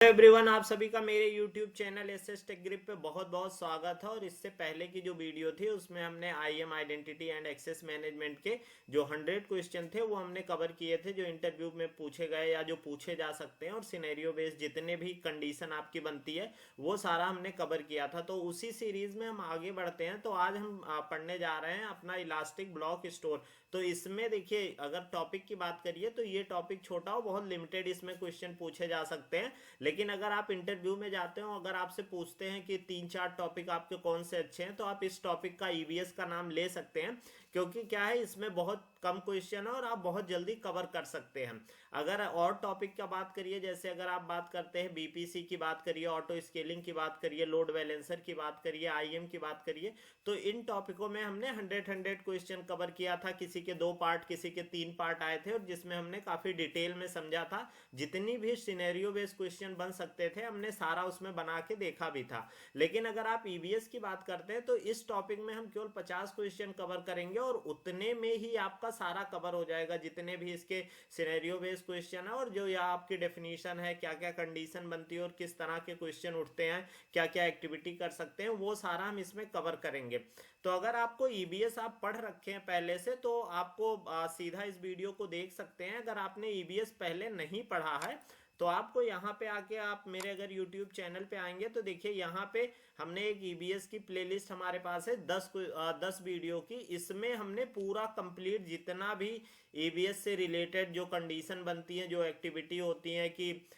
Everyone, आप सभी का मेरे YouTube channel SS Tech Grip पे बहुत बहुत स्वागत है। और इससे पहले की जो वीडियो थी उसमें हमने IAM identity and access management के जो 100 क्वेश्चन थे वो हमने कवर किए थे, जो इंटरव्यू में पूछे गए या जो पूछे जा सकते हैं, और सिनेरियो बेस्ड जितने भी कंडीशन आपकी बनती है वो सारा हमने कवर किया था। तो उसी सीरीज में हम आगे बढ़ते हैं। तो आज हम पढ़ने जा रहे हैं अपना इलास्टिक ब्लॉक स्टोर। तो इसमें देखिए, अगर टॉपिक की बात करिए तो ये टॉपिक छोटा हो, बहुत लिमिटेड इसमें क्वेश्चन पूछे जा सकते हैं। लेकिन अगर आप इंटरव्यू में जाते हो, अगर आपसे पूछते हैं कि 3-4 टॉपिक आपके कौन से अच्छे हैं, तो आप इस टॉपिक का ईवीएस का नाम ले सकते हैं। क्योंकि क्या है, इसमें बहुत कम क्वेश्चन है और आप बहुत जल्दी कवर कर सकते हैं। अगर और टॉपिक का बात करिए, जैसे अगर आप बात करते हैं बीपीसी की बात करिए, ऑटो स्केलिंग की बात करिए, लोड बैलेंसर की बात करिए, आईएम की बात करिए, तो इन टॉपिकों में हमने 100 क्वेश्चन कवर किया था। किसी के 2 पार्ट, किसी के 3 पार्ट आए थे, और जिसमें हमने काफी डिटेल में समझा था। जितनी भी सिनेरियो बेस्ड क्वेश्चन बन सकते थे हमने सारा उसमें बना के देखा भी था। लेकिन अगर आप ईवीएस की बात करते हैं तो इस टॉपिक में हम केवल 50 क्वेश्चन कवर करेंगे, और उतने में ही आपका सारा कवर हो जाएगा। जितने भी इसके सिनेरियो बेस्ड क्वेश्चन है, और जो या आपकी डेफिनेशन है, क्या क्या कंडीशन बनती है और किस तरह के क्वेश्चन उठते हैं, क्या क्या एक्टिविटी कर सकते हैं, वो सारा हम इसमें कवर करेंगे। तो अगर आपको ईबीएस आप पढ़ रखे हैं पहले से, तो आपको सीधा इस वीडियो को देख सकते हैं। अगर आपने ईबीएस पहले नहीं पढ़ा है तो आपको यहाँ पे आके, आप मेरे अगर YouTube चैनल पे आएंगे तो देखिए यहाँ पे हमने एक ईबीएस की प्लेलिस्ट हमारे पास है 10 वीडियो की। इसमें हमने पूरा कंप्लीट जितना भी ईबीएस से रिलेटेड जो कंडीशन बनती है, जो एक्टिविटी होती है, कि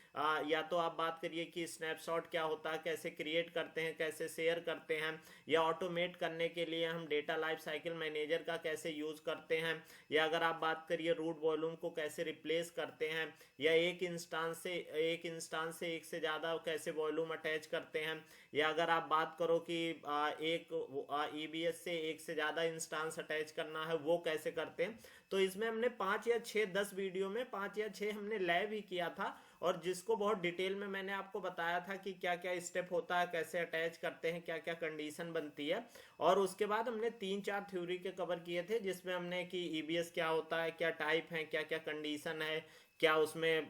या तो आप बात करिए कि स्नैपशॉट क्या होता है, कैसे क्रिएट करते हैं, कैसे शेयर करते हैं, या ऑटोमेट करने के लिए हम डेटा लाइफ साइकिल मैनेजर का कैसे यूज करते हैं, या अगर आप बात करिए रूट वॉल्यूम को कैसे रिप्लेस करते हैं, या एक इंस्टांस से एक से ज़्यादा कैसे वॉल्यूम अटैच करते हैं, या अगर आप बात करो कि एक ईबीएस से एक से ज़्यादा इंस्टांस अटैच करना है वो कैसे करते हैं। तो इसमें हमने 5 या 6 10 वीडियो में 5 या 6 हमने लाइव ही किया था, और जिसको बहुत डिटेल में मैंने आपको बताया था कि क्या क्या स्टेप होता है, कैसे अटैच करते हैं, क्या क्या कंडीशन बनती है। और उसके बाद हमने 3-4 थ्योरी के कवर किए थे, जिसमें हमने कि ईबीएस क्या होता है, क्या टाइप है, क्या क्या कंडीशन है, क्या उसमें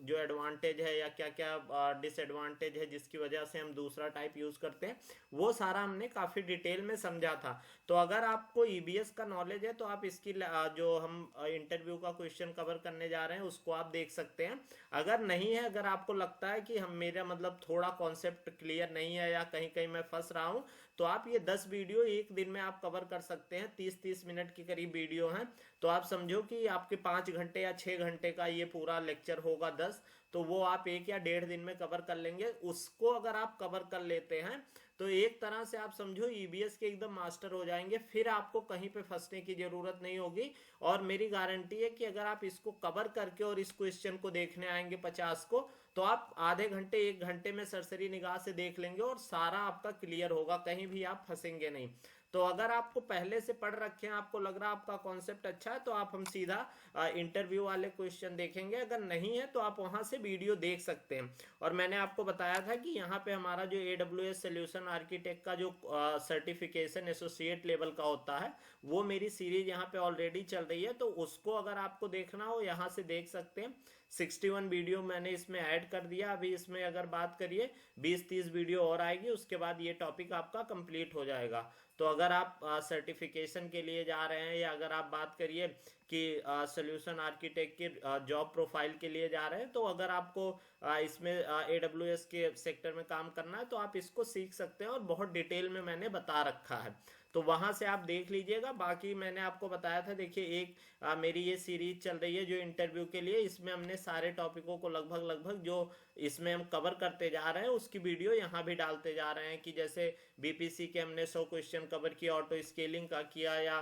जो एडवांटेज है या क्या क्या डिसएडवांटेज है जिसकी वजह से हम दूसरा टाइप यूज करते हैं, वो सारा हमने काफी डिटेल में समझा था। तो अगर आपको ईबीएस का नॉलेज है तो आप इसकी जो हम इंटरव्यू का क्वेश्चन कवर करने जा रहे हैं उसको आप देख सकते हैं। अगर नहीं है, अगर आपको लगता है कि हम मेरा मतलब थोड़ा कॉन्सेप्ट क्लियर नहीं है या कहीं कहीं मैं फंस रहा हूं, तो आप ये 10 वीडियो एक दिन में आप कवर कर सकते हैं। 30-30 मिनट के करीब वीडियो हैं, तो आप समझो कि आपके 5 घंटे या 6 घंटे का ये पूरा लेक्चर होगा 10, तो वो आप 1 या 1.5 दिन में कवर कर लेंगे। उसको अगर आप कवर कर लेते हैं तो एक तरह से आप समझो ईबीएस के एकदम मास्टर हो जाएंगे। फिर आपको कहीं पे फंसने की जरूरत नहीं होगी। और मेरी गारंटी है कि अगर आप इसको कवर करके और इस क्वेश्चन को देखने आएंगे 50 को, तो आप आधे घंटे 1 घंटे में सरसरी निगाह से देख लेंगे और सारा आपका क्लियर होगा, कहीं भी आप फंसेंगे नहीं। तो अगर आपको पहले से पढ़ रखे हैं, आपको लग रहा है आपका कॉन्सेप्ट अच्छा है, तो आप हम सीधा इंटरव्यू वाले क्वेश्चन देखेंगे। अगर नहीं है तो आप वहां से वीडियो देख सकते हैं। और मैंने आपको बताया था कि यहाँ पे हमारा जो AWS सोल्यूशन आर्किटेक्ट का जो सर्टिफिकेशन एसोसिएट लेवल का होता है, वो मेरी सीरीज यहाँ पे ऑलरेडी चल रही है। तो उसको अगर आपको देखना हो यहाँ से देख सकते हैं। 61 वीडियो मैंने इसमें ऐड कर दिया। अभी इसमें अगर बात करिए 20-30 वीडियो और आएगी, उसके बाद ये टॉपिक आपका कंप्लीट हो जाएगा। तो अगर आप सर्टिफिकेशन के लिए जा रहे हैं, या अगर आप बात करिए कि सोल्यूशन आर्किटेक्ट की जॉब प्रोफाइल के लिए जा रहे हैं, तो अगर आपको इसमें AWS के सेक्टर में काम करना है तो आप इसको सीख सकते हैं, और बहुत डिटेल में मैंने बता रखा है। तो वहां से आप देख लीजिएगा। बाकी मैंने आपको बताया था, देखिए एक मेरी ये सीरीज चल रही है जो इंटरव्यू के लिए, इसमें हमने सारे टॉपिकों को लगभग लगभग जो इसमें हम कवर करते जा रहे हैं उसकी वीडियो यहाँ भी डालते जा रहे हैं। कि जैसे बीपीसी के हमने 100 क्वेश्चन कवर किया, ऑटो स्केलिंग का किया, या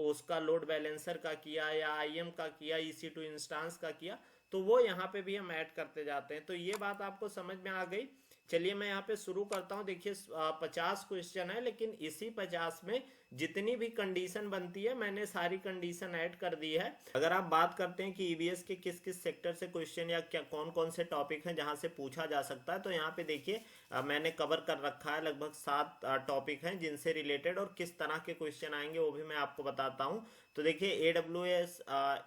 उसका लोड बैलेंसर का किया, या आईएम का किया, EC2 इंस्टांस का किया, तो वो यहाँ पे भी हम ऐड करते जाते हैं। तो ये बात आपको समझ में आ गई चलिए मैं यहाँ पे शुरू करता हूँ। देखिए 50 क्वेश्चन है, लेकिन इसी 50 में जितनी भी कंडीशन बनती है मैंने सारी कंडीशन ऐड कर दी है। अगर आप बात करते हैं कि ईवीएस के किस किस सेक्टर से क्वेश्चन या क्या कौन कौन से टॉपिक हैं जहां से पूछा जा सकता है, तो यहाँ पे देखिए मैंने कवर कर रखा है। लगभग 7 टॉपिक हैं जिनसे रिलेटेड, और किस तरह के क्वेश्चन आएंगे वो भी मैं आपको बताता हूँ। तो देखिए AWS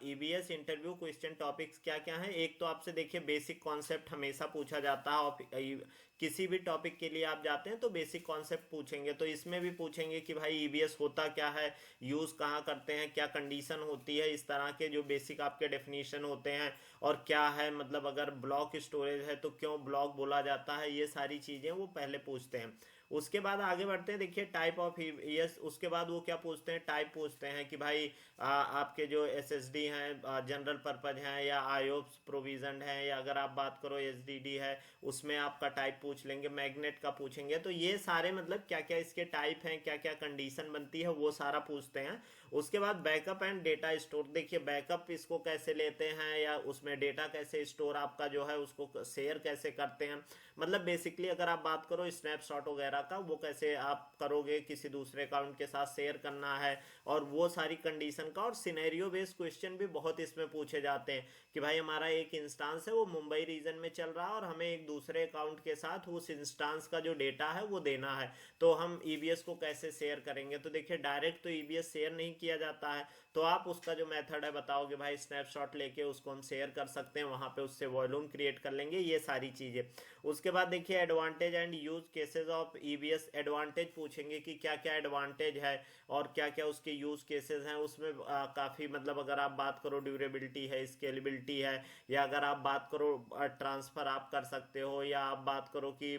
EVS interview question topics क्या क्या है। एक तो आपसे देखिए बेसिक कॉन्सेप्ट हमेशा पूछा जाता है, और किसी भी टॉपिक के लिए आप जाते हैं तो बेसिक कॉन्सेप्ट पूछेंगे। तो इसमें भी पूछेंगे कि भाई ईवीएस होता क्या है, यूज कहाँ करते हैं, क्या कंडीशन होती है, इस तरह के जो बेसिक आपके डेफिनेशन होते हैं, और क्या है मतलब अगर ब्लॉक स्टोरेज है तो क्यों ब्लॉक बोला जाता है, ये सारी चीजें वो पहले पूछते हैं। उसके बाद आगे बढ़ते हैं। देखिए टाइप ऑफ ईवीएस, उसके बाद वो क्या पूछते हैं, टाइप पूछते हैं कि भाई आपके जो एसएसडी हैं जनरल पर्पज हैं, या आईओप्स प्रोविजन है, या अगर आप बात करो एसडीडी है उसमें आपका टाइप पूछ लेंगे, मैग्नेट का पूछेंगे। तो ये सारे मतलब क्या क्या इसके टाइप हैं, क्या क्या कंडीशन बनती है, वो सारा पूछते हैं। उसके बाद बैकअप एंड डेटा स्टोर। देखिए बैकअप इसको कैसे लेते हैं, या उसमें डेटा कैसे स्टोर आपका जो है उसको शेयर कैसे करते हैं। मतलब बेसिकली अगर आप बात करो स्नैपशॉट वगैरह का, वो कैसे आप करोगे, किसी दूसरे अकाउंट के साथ शेयर करना है, और वो सारी कंडीशन का। और सिनेरियो बेस्ड क्वेश्चन भी बहुत इसमें पूछे जाते हैं कि भाई हमारा एक इंस्टांस है वो मुंबई रीजन में चल रहा है, और हमें एक दूसरे अकाउंट के साथ उस इंस्टांस का जो डेटा है वो देना है, तो हम ईवीएस को कैसे शेयर करेंगे। तो देखिए डायरेक्ट तो ईवीएस शेयर नहीं किया जाता है, तो आप उसका जो मेथड है बताओगे, भाई स्नैपशॉट लेके उसको हम शेयर कर सकते हैं, वहां पे उससे वॉल्यूम क्रिएट कर लेंगे, ये सारी चीजें। उसके बाद देखिए advantage and use cases of EVS. Advantage पूछेंगे कि क्या क्या एडवांटेज है और क्या क्या उसके यूज केसेस हैं। उसमें काफी मतलब अगर आप बात करो ड्यूरेबिलिटी है, स्केलेबिलिटी है, या अगर आप बात करो ट्रांसफर आप कर सकते हो, या आप बात करो कि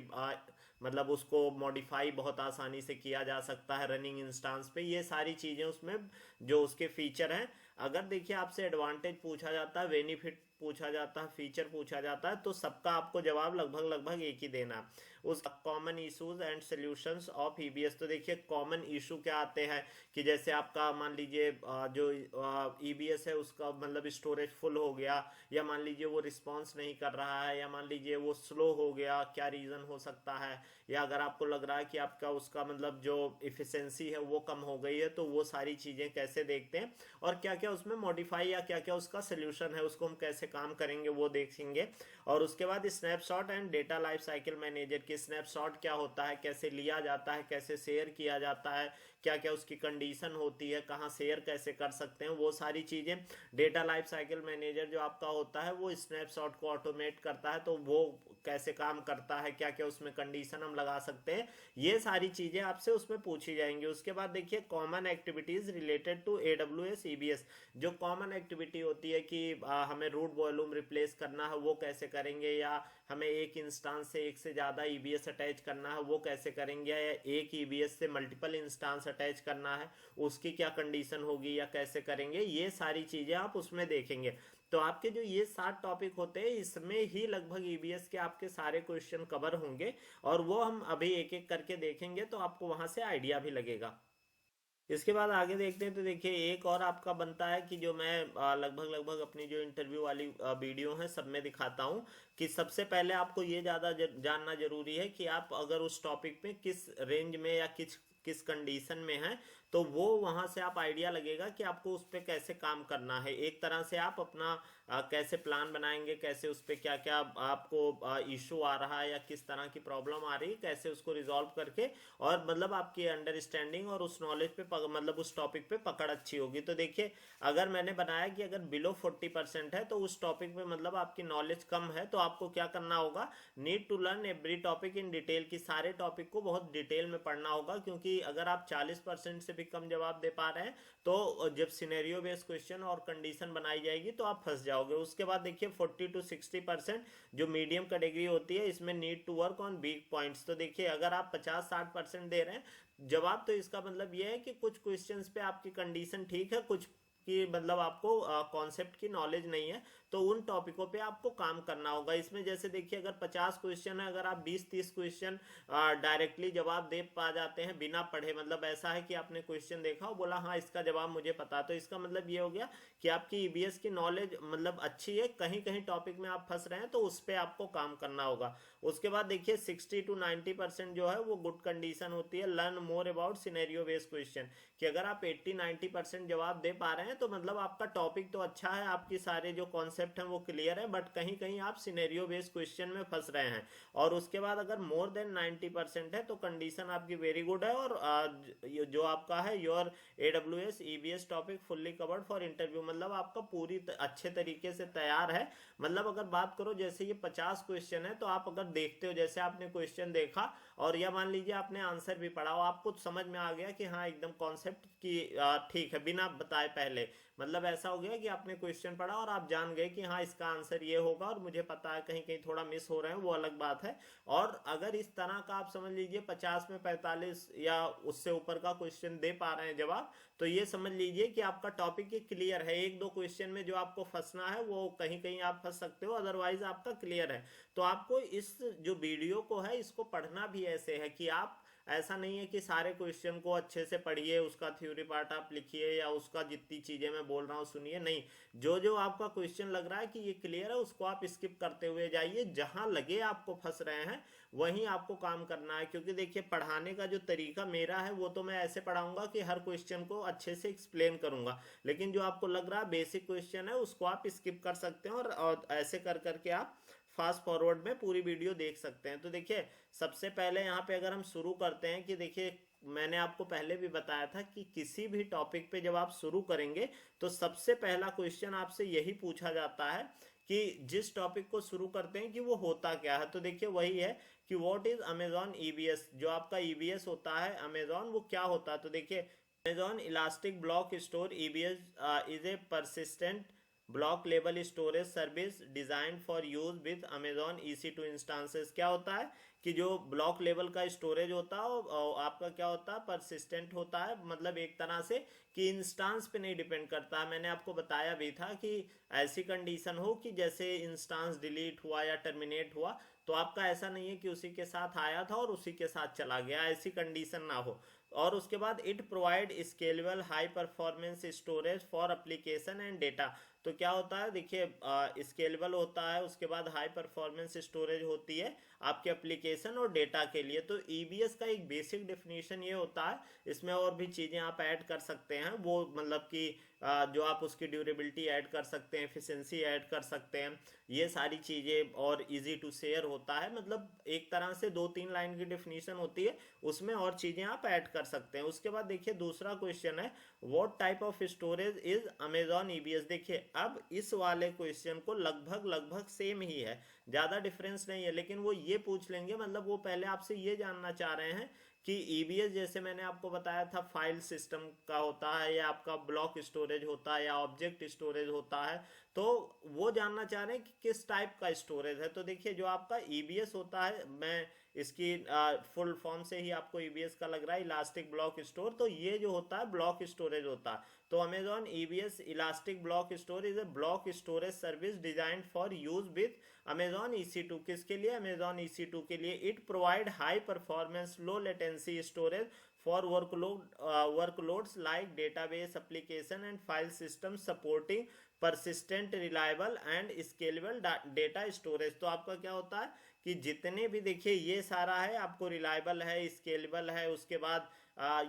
मतलब उसको मॉडिफाई बहुत आसानी से किया जा सकता है रनिंग इंस्टांस पे, ये सारी चीजें उसमें जो उसके फीचर हैं। अगर देखिए आपसे एडवांटेज पूछा जाता है, बेनिफिट पूछा जाता है, फीचर पूछा जाता है, तो सबका आपको जवाब लगभग लगभग एक ही देना है। उस common issues and solutions of EBS. तो देखिए कॉमन इशू क्या आते हैं कि जैसे आपका मान लीजिए जो ईबीएस है उसका मतलब स्टोरेज फुल हो गया, या मान लीजिए वो रिस्पॉन्स नहीं कर रहा है, या मान लीजिए वो स्लो हो गया, क्या रीज़न हो सकता है। या अगर आपको लग रहा है कि आपका उसका मतलब जो इफिशिएंसी है वो कम हो गई है, तो वो सारी चीज़ें कैसे देखते हैं, और क्या क्या उसमें मॉडिफाई या क्या क्या उसका सोल्यूशन है, उसको हम कैसे काम करेंगे वो देखेंगे। और उसके बाद snapshot and data life cycle manager की स्नैपशॉट क्या होता है, कैसे लिया जाता है, कैसे शेयर किया जाता है, क्या क्या उसकी कंडीशन होती है, कहाँ शेयर कैसे कर सकते हैं, वो सारी चीज़ें। डेटा लाइफ साइकिल मैनेजर जो आपका होता है वो स्नैपशॉट को ऑटोमेट करता है, तो वो कैसे काम करता है, क्या क्या उसमें कंडीशन हम लगा सकते हैं, ये सारी चीज़ें आपसे उसमें पूछी जाएंगी। उसके बाद देखिए common activities related to AWS EBS। जो कॉमन एक्टिविटी होती है कि हमें रूट वॉल्यूम रिप्लेस करना है वो कैसे करेंगे, या हमें एक इंस्टांस से एक से ज़्यादा EBS अटैच करना है वो कैसे करेंगे, या एक EBS से मल्टीपल इंस्टांस अटैच करना है उसकी क्या कंडीशन होगी या कैसे करेंगे, ये सारी चीज़ें आप उसमें देखेंगे। तो आपके जो ये 7 टॉपिक होते हैं इसमें ही लगभग ईबीएस के आपके सारे क्वेश्चन कवर होंगे, और वो हम अभी एक एक करके देखेंगे तो आपको वहां से आइडिया भी लगेगा। इसके बाद आगे देखते हैं। तो देखिए एक और आपका बनता है कि जो मैं लगभग लगभग अपनी जो इंटरव्यू वाली वीडियो है सब में दिखाता हूँ कि सबसे पहले आपको ये ज़्यादा जानना जरूरी है कि आप अगर उस टॉपिक में किस रेंज में या किस किस कंडीशन में है, तो वो वहां से आप आइडिया लगेगा कि आपको उस पर कैसे काम करना है। एक तरह से आप अपना कैसे प्लान बनाएंगे, कैसे उस पर क्या क्या आपको इशू आ रहा है या किस तरह की प्रॉब्लम आ रही है, कैसे उसको रिजॉल्व करके, और मतलब आपकी अंडरस्टैंडिंग और उस नॉलेज पे मतलब उस टॉपिक पे पकड़ अच्छी होगी। तो देखिए अगर मैंने बनाया कि अगर बिलो 40% है तो उस टॉपिक पे मतलब आपकी नॉलेज कम है, तो आपको क्या करना होगा, need to learn every topic in detail, की सारे टॉपिक को बहुत डिटेल में पढ़ना होगा। क्योंकि अगर आप 40% से भी कम जवाब दे पा रहे हैं तो जब सिनेरियो बेस्ड क्वेश्चन और कंडीशन बनाई जाएगी तो आप फंस जाओगे। उसके बाद देखिए 40 to 60% जो मीडियम कैटेगरी होती है, इसमें need to work on weak points. तो देखिए अगर आप 50-60% दे रहे हैं जवाब, तो इसका मतलब यह है कि कुछ क्वेश्चंस पे आपकी कंडीशन ठीक है, कुछ कि मतलब आपको कॉन्सेप्ट की नॉलेज नहीं है, तो उन टॉपिकों पे आपको काम करना होगा। इसमें जैसे देखिए अगर 50 क्वेश्चन है, अगर आप 20-30 क्वेश्चन डायरेक्टली जवाब दे पा जाते हैं बिना पढ़े, मतलब ऐसा है कि आपने क्वेश्चन देखा और बोला हाँ इसका जवाब मुझे पता, तो इसका मतलब ये हो गया कि आपकी ईबीएस की नॉलेज मतलब अच्छी है। कहीं कहीं टॉपिक में आप फंस रहे हैं तो उस पर आपको काम करना होगा। उसके बाद देखिए 60 to 90% जो है वो गुड कंडीशन होती है। Learn more about scenario based question, कि अगर आप 80-90% जवाब दे पा रहे हैं तो मतलब आपका टॉपिक तो अच्छा है, आपकी सारे जो कॉन्सेप्ट हैं वो क्लियर है, बट कहीं कहीं आप सिनेरियो बेस्ड क्वेश्चन में फंस रहे हैं। और उसके बाद अगर मोर देन 90% है तो कंडीशन आपकी वेरी गुड है, और जो आपका है your AWS EBS topic fully covered for interview, मतलब आपका पूरी अच्छे तरीके से तैयार है। मतलब अगर बात करो जैसे ये 50 क्वेश्चन है, तो आप अगर देखते हो जैसे आपने क्वेश्चन देखा और या मान लीजिए आपने आंसर भी पढ़ा और आपको समझ में आ गया कि हाँ एकदम कॉन्सेप्ट की ठीक है बिना बताए पहले, मतलब ऐसा हो गया कि आपने क्वेश्चन पढ़ा और आप जान गए कि हाँ इसका आंसर ये होगा और मुझे पता है, कहीं कहीं थोड़ा मिस हो रहे हैं वो अलग बात है। और अगर इस तरह का आप समझ लीजिए 50 में 45 या उससे ऊपर का क्वेश्चन दे पा रहे हैं जवाब, तो ये समझ लीजिए कि आपका टॉपिक ये क्लियर है। एक दो क्वेश्चन में जो आपको फंसना है वो कहीं कहीं आप फंस सकते हो, अदरवाइज आपका क्लियर है। तो आपको इस जो वीडियो को है इसको पढ़ना भी ऐसे है कि आप, ऐसा नहीं है कि सारे क्वेश्चन को अच्छे से पढ़िए, उसका थ्योरी पार्ट आप लिखिए या उसका जितनी चीजें मैं बोल रहा हूँ सुनिए, नहीं। जो जो आपका क्वेश्चन लग रहा है कि ये क्लियर है उसको आप स्किप करते हुए जाइए, जहां लगे आपको फंस रहे हैं वहीं आपको काम करना है। क्योंकि देखिए पढ़ाने का जो तरीका मेरा है वो तो मैं ऐसे पढ़ाऊंगा कि हर क्वेश्चन को अच्छे से एक्सप्लेन करूंगा, लेकिन जो आपको लग रहा है बेसिक क्वेश्चन है उसको आप स्किप कर सकते हैं और ऐसे कर करके आप फास्ट फॉरवर्ड में पूरी वीडियो देख सकते हैं। तो देखिए सबसे पहले यहाँ पे अगर हम शुरू करते हैं कि देखिए मैंने आपको पहले भी बताया था कि किसी भी टॉपिक पे जब आप शुरू करेंगे तो सबसे पहला क्वेश्चन आपसे यही पूछा जाता है कि जिस टॉपिक को शुरू करते हैं कि वो होता क्या है। तो देखिए वही है कि व्हाट इज अमेजॉन ईबीएस, जो आपका ईबीएस होता है अमेजॉन, वो क्या होता है। तो देखिए Amazon elastic block store EBS is a persistent block level storage service design for use with Amazon EC2 instances. क्या होता है कि जो ब्लॉक लेवल का स्टोरेज होता है वो आपका क्या होता है, परसिस्टेंट होता है, मतलब एक तरह से कि इंस्टांस पे नहीं डिपेंड करता है। मैंने आपको बताया भी था कि ऐसी कंडीशन हो कि जैसे इंस्टांस डिलीट हुआ या टर्मिनेट हुआ तो आपका ऐसा नहीं है कि उसी के साथ आया था और उसी के साथ चला गया, ऐसी कंडीशन ना हो। और उसके बाद it provide scalable high performance storage for application and data. तो क्या होता है देखिए स्केलेबल होता है, उसके बाद हाई परफॉर्मेंस स्टोरेज होती है आपके एप्लीकेशन और डेटा के लिए। तो ईबीएस का एक बेसिक डेफिनेशन ये होता है, इसमें और भी चीज़ें आप ऐड कर सकते हैं, वो मतलब कि जो आप उसकी ड्यूरेबिलिटी ऐड कर सकते हैं, एफिशिएंसी ऐड कर सकते हैं, ये सारी चीज़ें, और इजी टू शेयर होता है। मतलब एक तरह से 2-3 लाइन की डेफिनेशन होती है, उसमें और चीज़ें आप ऐड कर सकते हैं। उसके बाद देखिए दूसरा क्वेश्चन है what type of storage is Amazon EBS. देखिए अब इस वाले क्वेश्चन को लगभग लगभग सेम ही है, ज़्यादा डिफरेंस नहीं है, लेकिन वो ये पूछ लेंगे, मतलब वो पहले आपसे ये जानना चाह रहे हैं कि ईबीएस जैसे मैंने आपको बताया था फाइल सिस्टम का होता है या आपका ब्लॉक स्टोरेज होता है या ऑब्जेक्ट स्टोरेज होता है, तो वो जानना चाह रहे हैं कि किस टाइप का स्टोरेज है। तो देखिए जो आपका ईबीएस होता है, मैं इसकी फुल फॉर्म से ही आपको ईबीएस का लग रहा है, इलास्टिक ब्लॉक स्टोर, तो ये जो होता है ब्लॉक स्टोरेज होता है। तो Amazon EBS elastic block store is a block storage service designed for use with Amazon EC2। किसके लिए, अमेजॉन EC2 के लिए। It provide high performance low latency storage for workloads like database application and file system supporting persistent reliable and scalable data storage. तो आपका क्या होता है कि जितने भी देखिए ये सारा है आपको, रिलायबल है, स्केलेबल है, उसके बाद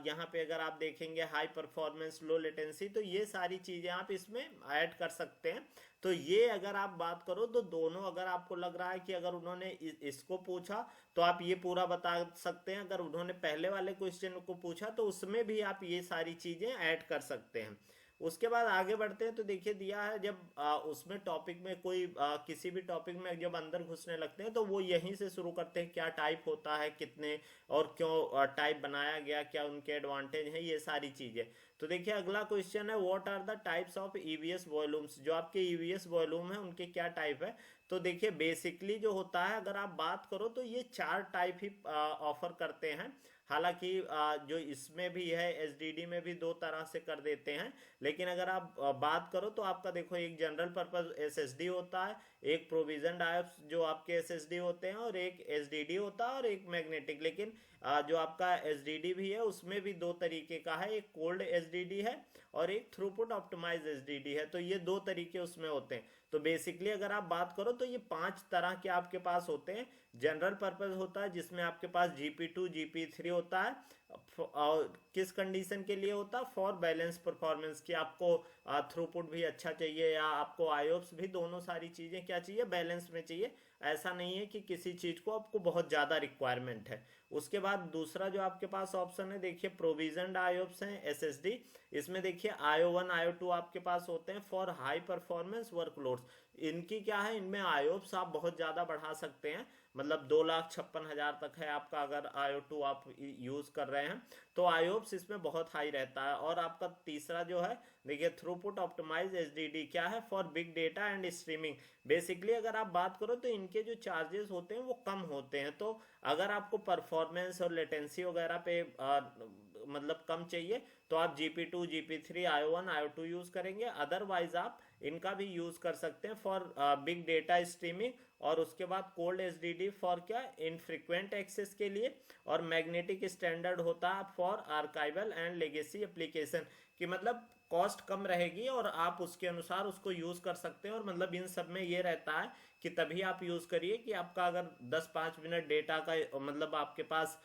यहाँ पे अगर आप देखेंगे हाई परफॉर्मेंस लो लेटेंसी, तो ये सारी चीजें आप इसमें ऐड कर सकते हैं। तो ये अगर आप बात करो तो दोनों, अगर आपको लग रहा है कि अगर उन्होंने इसको पूछा तो आप ये पूरा बता सकते हैं, अगर उन्होंने पहले वाले क्वेश्चन को पूछा तो उसमें भी आप ये सारी चीजें ऐड कर सकते हैं। उसके बाद आगे बढ़ते हैं तो देखिए दिया है जब उसमें टॉपिक में कोई किसी भी टॉपिक में जब अंदर घुसने लगते हैं तो वो यहीं से शुरू करते हैं, क्या टाइप होता है, कितने और क्यों टाइप बनाया गया, क्या उनके एडवांटेज हैं, ये सारी चीजें। तो देखिए अगला क्वेश्चन है what are the types of EVS volumes. जो आपके ईवीएस वॉल्यूम है उनके क्या टाइप है। तो देखिए बेसिकली जो होता है, अगर आप बात करो तो ये 4 टाइप ही ऑफर करते हैं। हालांकि जो इसमें भी है एसडीडी में भी 2 तरह से कर देते हैं, लेकिन अगर आप बात करो तो आपका देखो एक जनरल पर्पस एसएसडी होता है, एक प्रोविजन डायोप्स जो आपके एसएसडी होते हैं, और एक एसडीडी होता है और एक मैग्नेटिक। लेकिन जो आपका एसडीडी भी है उसमें भी 2 तरीके का है, एक कोल्ड एसडीडी है और एक थ्रूपुट ऑप्टिमाइज एसडीडी है। तो ये 2 तरीके उसमें होते हैं। तो बेसिकली अगर आप बात करो तो ये 5 तरह के आपके पास होते हैं। जनरल पर्पस होता है जिसमें आपके पास GP2 GP3 होता है, और किस कंडीशन के लिए होता है, फॉर बैलेंस परफॉर्मेंस, की आपको थ्रूपुट भी अच्छा चाहिए या आपको आयोप्स भी, दोनों सारी चीजें क्या चाहिए, बैलेंस में चाहिए। ऐसा नहीं है कि किसी चीज को आपको बहुत ज्यादा रिक्वायरमेंट है। उसके बाद दूसरा जो आपके पास ऑप्शन है, देखिए प्रोविजन आयोप्स हैं SSD। इसमें देखिए IO1 IO2 आपके पास होते हैं फॉर हाई परफॉर्मेंस वर्कलोड्स। इनकी क्या है, इनमें आयोप्स आप बहुत ज्यादा बढ़ा सकते हैं, मतलब 2,56,000 तक है आपका अगर IO2 आप यूज कर रहे हैं तो आयोप्स इसमें बहुत हाई रहता है। और आपका तीसरा जो है देखिए थ्रूपुट ऑप्टिमाइज एसडीडी, क्या है, for big data and streaming. Basically अगर आप बात करो तो इनके जो चार्जेस होते हैं वो कम होते हैं। तो अगर आपको परफॉर्मेंस और लेटेंसी वगैरह पे मतलब कम चाहिए तो आप GP2 GP3 IO1 IO2 use करेंगे। अदरवाइज आप इनका भी यूज कर सकते हैं फॉर बिग डेटा स्ट्रीमिंग। और उसके बाद कोल्ड एसडीडी फॉर क्या, इनफ्रीक्वेंट एक्सेस के लिए। और मैग्नेटिक स्टैंडर्ड होता है for archival and legacy application, कि मतलब कॉस्ट कम रहेगी और आप उसके अनुसार उसको यूज कर सकते हैं। और मतलब इन सब में ये रहता है कि तभी आप यूज करिए कि आपका अगर 10-5 मिनट डेटा का मतलब आपके पास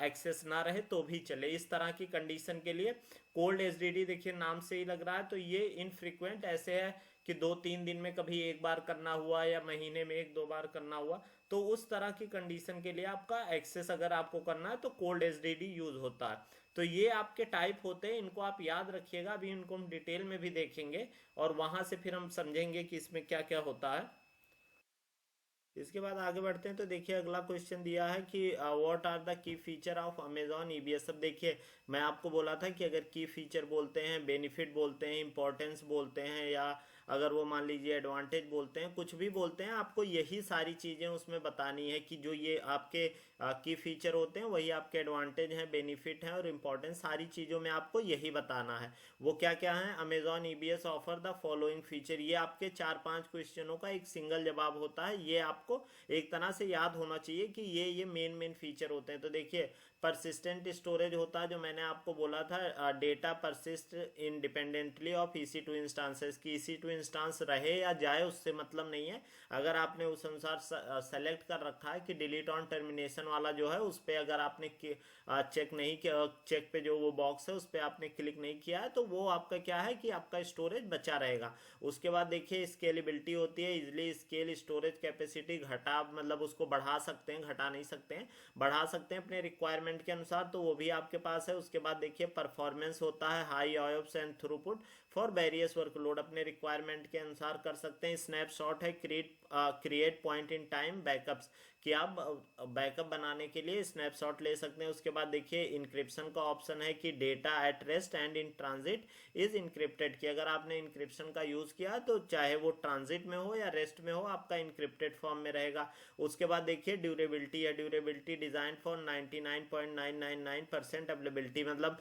एक्सेस ना रहे तो भी चले। इस तरह की कंडीशन के लिए कोल्ड एसडीडी, देखिए नाम से ही लग रहा है, तो ये इनफ्रीक्वेंट ऐसे है कि 2-3 दिन में कभी एक बार करना हुआ या महीने में 1-2 बार करना हुआ, तो उस तरह की कंडीशन के लिए आपका एक्सेस अगर आपको करना है तो कोल्ड एसडीडी यूज होता है। तो ये आपके टाइप होते हैं, इनको आप याद रखिएगा। अभी इनको हम डिटेल में भी देखेंगे और वहां से फिर हम समझेंगे कि इसमें क्या क्या होता है। इसके बाद आगे बढ़ते हैं तो देखिए अगला क्वेश्चन दिया है कि what are the key feature of Amazon EBS. अब देखिए मैं आपको बोला था कि अगर की फीचर बोलते हैं, बेनिफिट बोलते हैं, इंपॉर्टेंस बोलते हैं, या अगर वो मान लीजिए एडवांटेज बोलते हैं, कुछ भी बोलते हैं, आपको यही सारी चीज़ें उसमें बतानी है कि जो ये आपके की फीचर होते हैं वही आपके एडवांटेज हैं, बेनिफिट हैं और इंपॉर्टेंस, सारी चीज़ों में आपको यही बताना है। वो क्या क्या है, Amazon EBS offer the following feature. ये आपके 4-5 क्वेश्चनों का एक सिंगल जवाब होता है। ये आपको एक तरह से याद होना चाहिए कि ये मेन मेन फीचर होते हैं। तो देखिए परसिस्टेंट स्टोरेज होता है, जो मैंने आपको बोला था, data persist independently of EC2 instances, की EC2 इंस्टांस रहे या जाए उससे मतलब नहीं है। अगर आपने उस अनुसार सेलेक्ट कर रखा है कि डिलीट ऑन टर्मिनेशन वाला जो है उस पर अगर आपने चेक नहीं किया, चेक पे जो वो बॉक्स है उस पर आपने क्लिक नहीं किया है, तो वो आपका क्या है कि आपका स्टोरेज बचा रहेगा। उसके बाद देखिए स्केलेबिलिटी होती है, इजिली स्केल स्टोरेज कैपेसिटी, घटा मतलब उसको बढ़ा सकते हैं, घटा नहीं सकते हैं, बढ़ा सकते हैं अपने रिक्वायरमेंट के अनुसार, तो वो भी आपके पास है। उसके बाद देखिए परफॉर्मेंस होता है, high IOPS and throughput for various workload, अपने रिक्वायरमेंट के अनुसार कर सकते हैं। स्नैपशॉट है, create point in time backups, कि आप बैकअप बनाने के लिए स्नैपशॉट ले सकते हैं। उसके बाद देखिए इंक्रिप्शन का ऑप्शन है कि data at rest and in transit is encrypted, कि अगर आपने इंक्रिप्शन का यूज किया तो चाहे वो ट्रांजिट में हो या रेस्ट में हो आपका इंक्रिप्टेड फॉर्म में रहेगा। उसके बाद देखिए ड्यूरेबिलिटी है, ड्यूरेबिलिटी डिजाइन फॉर 99.999% अवेलेबिलिटी, मतलब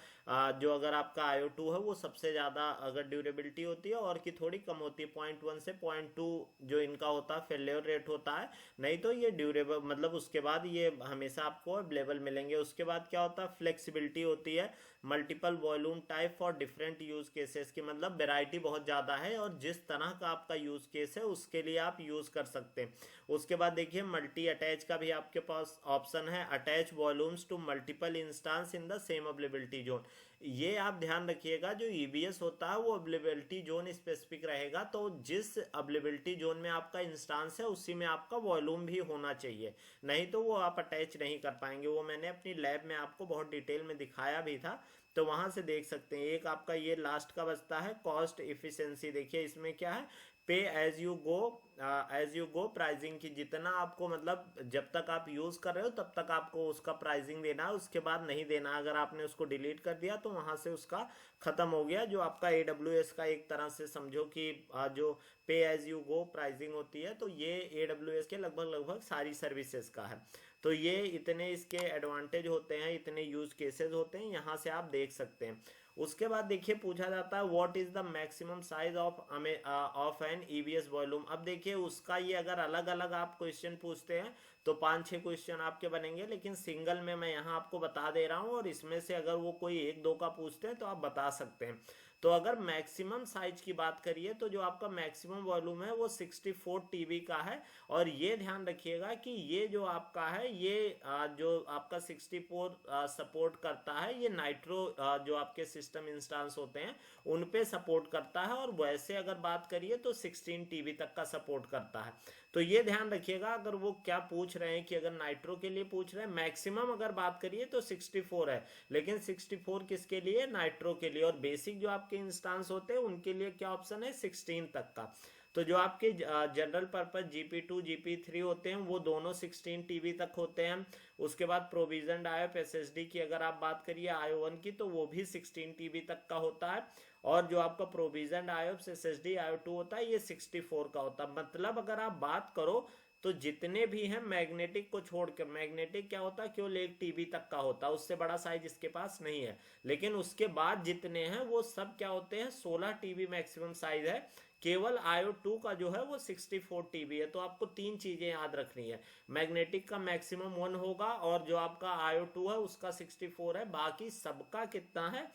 जो अगर आपका IO2 है वो सबसे ज़्यादा अगर ड्यूरेबिलिटी होती है और की थोड़ी कम होती है, 0.1 से 0.2 जो इनका होता है फेलियर रेट होता है, नहीं तो ये ड्यूरेबल मतलब उसके बाद ये हमेशा आपको अवेलेबल मिलेंगे। उसके बाद क्या होता है, फ्लेक्सिबिलिटी होती है, multiple volume type for different use cases, की मतलब वेराइटी बहुत ज़्यादा है और जिस तरह का आपका यूज केस है उसके लिए आप यूज कर सकते हैं। उसके बाद देखिए मल्टी अटैच का भी आपके पास ऑप्शन है, attach volumes to multiple instance in the same availability zone. ये आप ध्यान रखिएगा, जो EBS होता है वो अवेलेबिलिटी जोन स्पेसिफिक रहेगा, तो जिस अवेलेबिलिटी जोन में आपका इंस्टांस है उसी में आपका वॉल्यूम भी होना चाहिए, नहीं तो वो आप अटैच नहीं कर पाएंगे। वो मैंने अपनी लैब में आपको बहुत डिटेल में दिखाया भी था, तो वहां से देख सकते हैं। एक आपका ये लास्ट का बचता है कॉस्ट इफिशिएंसी, देखिए इसमें क्या है, पे एज यू गो प्राइसिंग की, जितना आपको मतलब जब तक आप यूज कर रहे हो तब तक आपको उसका प्राइसिंग देना है, उसके बाद नहीं देना। अगर आपने उसको डिलीट कर दिया तो वहां से उसका खत्म हो गया। जो आपका AWS का एक तरह से समझो कि जो पे एज यू गो प्राइसिंग होती है, तो ये AWS के लगभग लगभग सारी सर्विसेज का है। तो ये इतने इसके एडवांटेज होते हैं, इतने यूज केसेस होते हैं, यहाँ से आप देख सकते हैं। उसके बाद देखिए पूछा जाता है what is the maximum size of an EBS volume. अब देखिए उसका ये अगर अलग अलग आप क्वेश्चन पूछते हैं तो 5-6 क्वेश्चन आपके बनेंगे, लेकिन सिंगल में मैं यहाँ आपको बता दे रहा हूँ, और इसमें से अगर वो कोई 1-2 का पूछते हैं तो आप बता सकते हैं। तो अगर मैक्सिमम साइज की बात करिए तो जो आपका मैक्सिमम वॉल्यूम है वो 64 TB का है। और ये ध्यान रखिएगा कि ये जो आपका है ये जो आपका 64 सपोर्ट करता है, ये नाइट्रो जो आपके सिस्टम इंस्टांस होते हैं उन पे सपोर्ट करता है, और वैसे अगर बात करिए तो 16 TB तक का सपोर्ट करता है। तो ये ध्यान रखिएगा अगर वो क्या पूछ रहे हैं कि अगर नाइट्रो के लिए पूछ रहे हैं, मैक्सिमम अगर बात करिए तो 64 है, लेकिन 64 किसके लिए? नाइट्रो के लिए। और बेसिक जो आपके इंस्टांस होते हैं उनके लिए क्या ऑप्शन है? 16 तक का। तो जो आपके जनरल पर्पज GP2 GP3 होते हैं वो दोनों 16 TB तक होते हैं। उसके बाद प्रोविजन IOP SSD की अगर आप बात करिए IO1 की, तो वो भी 16 TB तक का होता है। और जो आपका प्रोविजन IOP SSD IO2 होता है ये 64 का होता है। मतलब अगर आप बात करो तो जितने भी हैं मैग्नेटिक को छोड़कर, मैग्नेटिक क्या होता है केवल 1 TB तक का होता है, उससे बड़ा साइज इसके पास नहीं है। लेकिन उसके बाद जितने हैं वो सब क्या होते हैं? 16 TB मैक्सिमम साइज है। केवल IO2 का जो है वो 64 TB है। तो आपको 3 चीजें याद रखनी है, मैग्नेटिक का मैक्सिमम 1 होगा, और जो आपका IO2 है उसका 64 है, बाकी सबका कितना है?